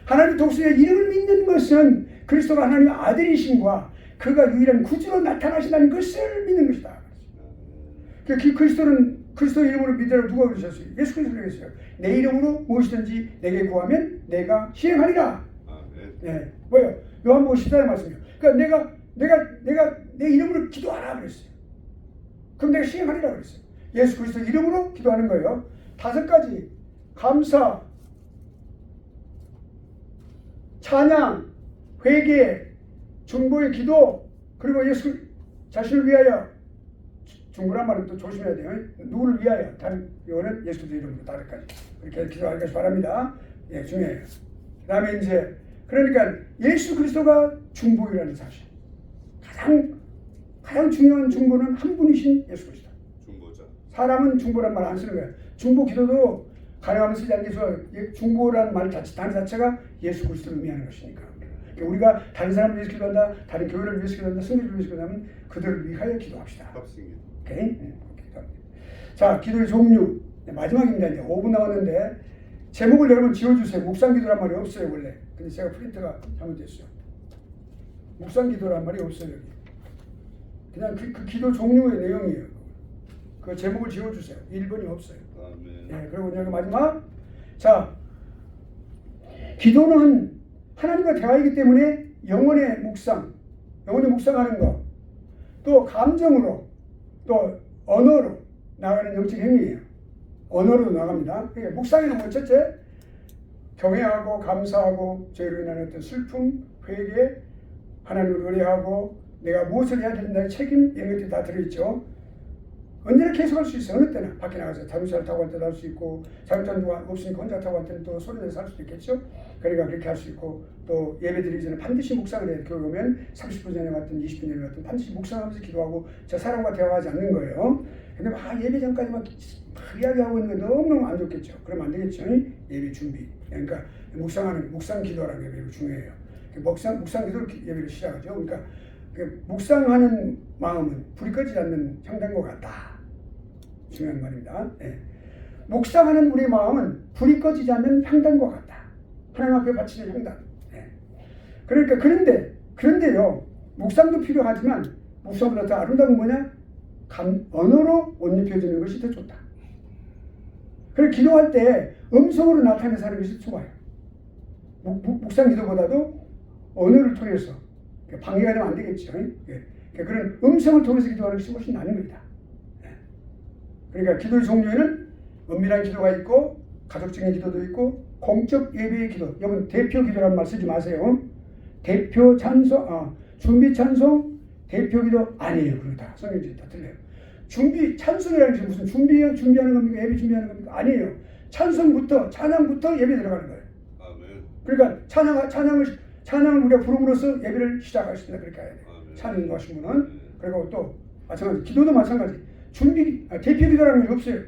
[SPEAKER 2] 하나님 독수의 이름을 믿는 것은 그리스도가 하나님의 아들이심과 그가 유일한 구주로 나타나신다는 것을 믿는 것이다. 그리스도 이름으로 믿으라고 누가 그러셨어요? 예수 그리스도가 그랬어요. 내 이름으로 무엇이든지 내게 구하면 내가 시행하리라. 네, 뭐요? 요한복음 14의 말씀이요. 그러니까 내가 내 이름으로 기도하라 그랬어요. 그럼 내가 시행하리라 그랬어요. 예수 그리스도 이름으로 기도하는 거예요. 5가지 감사, 찬양, 회개, 중보의 기도, 그리고 예수 자신을 위하여. 중보란 말은 또 조심해야 돼요. 누구를 위하여? 다른 이거는 예수 그리스도 이름으로 5가지 그렇게 기도할 것이 바랍니다. 예, 중요해요. 그 다음에 이제 그러니까 예수 그리스도가 중보이라는 사실. 가장 중요한 중보는 한 분이신 예수 그리스도.
[SPEAKER 1] 중보자.
[SPEAKER 2] 사람은 중보란 말 안 쓰는 거예요. 중보 기도도 가능하면 쓰지 않겠어. 중보라는 말 단어 자체가 예수 그리스도를 의미하는 것이니까. 그러니까 우리가 다른 사람을 위해서 기도한다, 다른 교회를 위해서 기도한다, 성도를 위해서 기도하면 그들을 위하여 기도합시다.
[SPEAKER 1] 합승기도.
[SPEAKER 2] 오케이? 자, 기도의 종류. 마지막입니다. 이제 5분 남았는데 제목을 여러분 지워주세요. 묵상기도란 말이 없어요 원래. 근데 제가 프린트가 잘못됐어요. 묵상기도란 말이 없어요 여기. 그냥 그 기도 종류의 내용이에요. 그 제목을 지워주세요. 1번이 없어요. 네, 그리고 여기 마지막. 자, 기도는 하나님과 대화이기 때문에 영혼의 묵상하는 것, 또 감정으로, 또 언어로 나가는 영적 행위예요. 언어로 나갑니다. 그러니까 묵상에는 뭐 첫째, 경외하고 감사하고 죄로 인한 어떤 슬픔, 회개, 하나님을 의뢰하고 내가 무엇을 해야 된다는 책임 이런 것들이 다 들어있죠. 언제나 계속할 수 있어요. 어느 때나 밖에 나가서 자동차를 타고 할 때도 할 수 있고 자동차 누가 없으니까 혼자 타고 할 때는 또 소리 내서 할 수도 있겠죠. 그러니까 그렇게 할 수 있고 또 예배 드리기 전에 반드시 묵상을 해요. 교회 오면 30분 전에 왔든 20분 전에 왔든 반드시 묵상하면서 기도하고 저 사람과 대화하지 않는 거예요. 근데 막 예배 전까지 막 이야기하고 있는 거 너무너무 안 좋겠죠. 그러면 안 되겠죠. 예배 준비. 그러니까 묵상 기도라는 게 매우 중요해요. 묵상 기도로 예배를 시작하죠. 그러니까 묵상하는 마음은 불이 꺼지지 않는 형단과 같다. 중요한 말입니다. 예. 묵상하는 우리 마음은 불이 꺼지지 않는 향단과 같다. 하나님 앞에 바치는 향단. 예. 그러니까 그런데요. 묵상도 필요하지만 묵상보다 더 아름다운 뭐냐? 언어로 옷 입혀주는 것이 더 좋다. 그리고 기도할 때 음성으로 나타내서 하는 것이 좋아요. 묵상 기도보다도 언어를 통해서 방해가 되면 안 되겠죠. 예. 그런 음성을 통해서 기도하는 것이 훨씬 나은 겁니다. 예. 그러니까 기도의 종류에는 은밀한 기도가 있고 가족적인 기도도 있고 공적 예배의 기도. 여러분 대표 기도라는 말 쓰지 마세요. 대표 찬송, 준비 찬송, 대표 기도 아니에요. 그거 다 성경적이 다 틀려요. 준비 찬송이라는 것이 무슨 준비하는 겁니까? 예배 준비하는 겁니까? 아니에요. 찬양부터 예배 들어가는 거예요. 그러니까 찬양을 우리가 부름으로써 예배를 시작하십니다. 그렇게 해야 돼요. 찬양 하신 분은. 그리고 또 마찬가지 기도도 마찬가지. 대표 기도라는 게 없어요.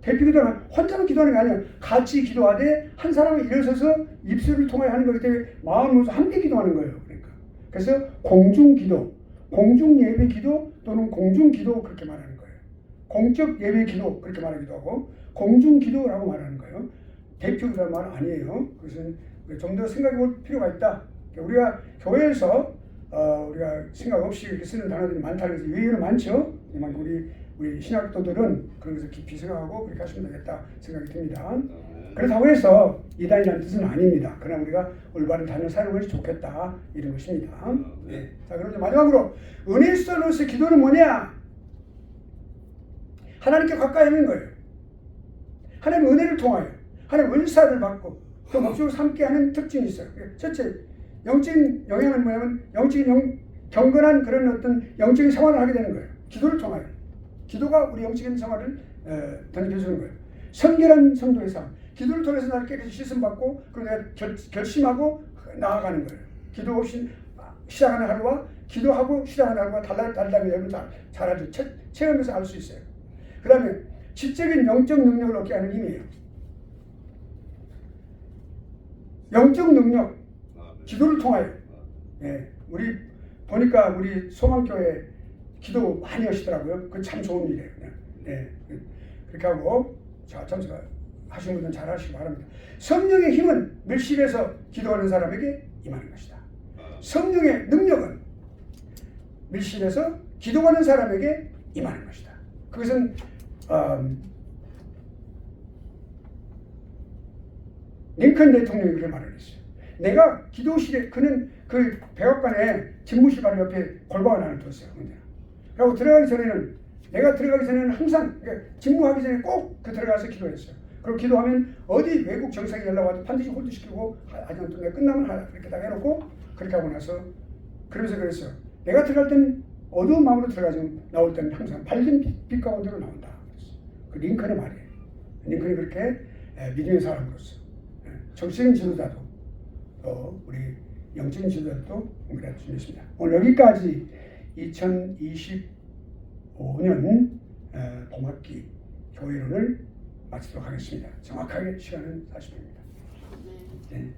[SPEAKER 2] 대표 기도는 혼자만 기도하는 게 아니에요. 같이 기도하되 한 사람이 일어서서 입술을 통하여 하는 거기 때문에 마음으로서 함께 기도하는 거예요. 그러니까 그래서 공중 기도, 공중 예배 기도 또는 공중 기도 그렇게 말하는 거예요. 공적 예배 기도 그렇게 말하기도 하고 공중 기도라고 말하는 거예요. 대표 기도라는 말은 아니에요. 그것은 좀 더 생각해 볼 필요가 있다. 우리가 교회에서 우리가 생각 없이 이렇게 쓰는 단어들이 많다는 것이 의외로 많죠. 하지만 우리 신학도들은 그런 것을 깊이 생각하고 그렇게 하시면 되겠다 생각이 듭니다. 그렇다고 해서 이단이라는 뜻은 아닙니다. 그러나 우리가 올바른 단어 사용을 해서 좋겠다 이런 것입니다. 네. 자, 그럼 이제 마지막으로 은혜로서의 기도는 뭐냐? 하나님께 가까이 하는 거예요. 하나님 은혜를 통하여 하나님 은사를 받고 또 목적으로 함께하는 특징이 있어요. 첫째, 영적인 영향은 뭐냐면 경건한 그런 어떤 영적인 생활을 하게 되는 거예요. 기도를 통하여. 기도가 우리 영적인 생활을 던져주는 거예요. 성결한 성도의 삶. 기도를 통해서 나를 깨끗이 씻음받고 그리고 내가 결심하고 나아가는 거예요. 기도 없이 시작하는 하루와 기도하고 시작하는 하루가 다르다는 여러분 잘 알죠. 체험에서 알 수 있어요. 그 다음에 지적인 영적 능력을 얻게 하는 힘이에요. 영적 능력, 기도를 통하여. 예, 우리 보니까 우리 소망교회 기도 많이 하시더라고요. 그건 참 좋은 일이에요. 예, 그렇게 하고 자, 참석 하시는 분들은 잘 하시기 바랍니다. 성령의 힘은 밀실에서 기도하는 사람에게 임하는 것이다. 성령의 능력은 밀실에서 기도하는 사람에게 임하는 것이다. 그것은 링컨 대통령이 그렇게 말을 했어요. 내가 기도실에 그는 그 백악관에 집무실 바로 옆에 골방을 하나 뒀어요. 그리고 내가 들어가기 전에는 항상 그러니까 집무하기 전에 꼭 들어가서 기도했어요. 그리고 기도하면 어디 외국 정상이 연락 와도 반드시 홀드시키고 아직 또 내가 끝나면 하라 그렇게 다 해놓고 그렇게 하고 나서 그러면서 그랬어요. 내가 들어갈 때는 어두운 마음으로 들어가지 나올 때는 항상 밝은 빛 가운데로 나온다. 그 링컨의 말이에요. 링컨이 그렇게 믿음의 사람으로서 정치적인 지도자도 우리 영적인 지도자도 공부할 수 있습니다. 오늘 여기까지 2025년 봄학기 교회론을 마치도록 하겠습니다. 정확하게 시간은 40분입니다. 네.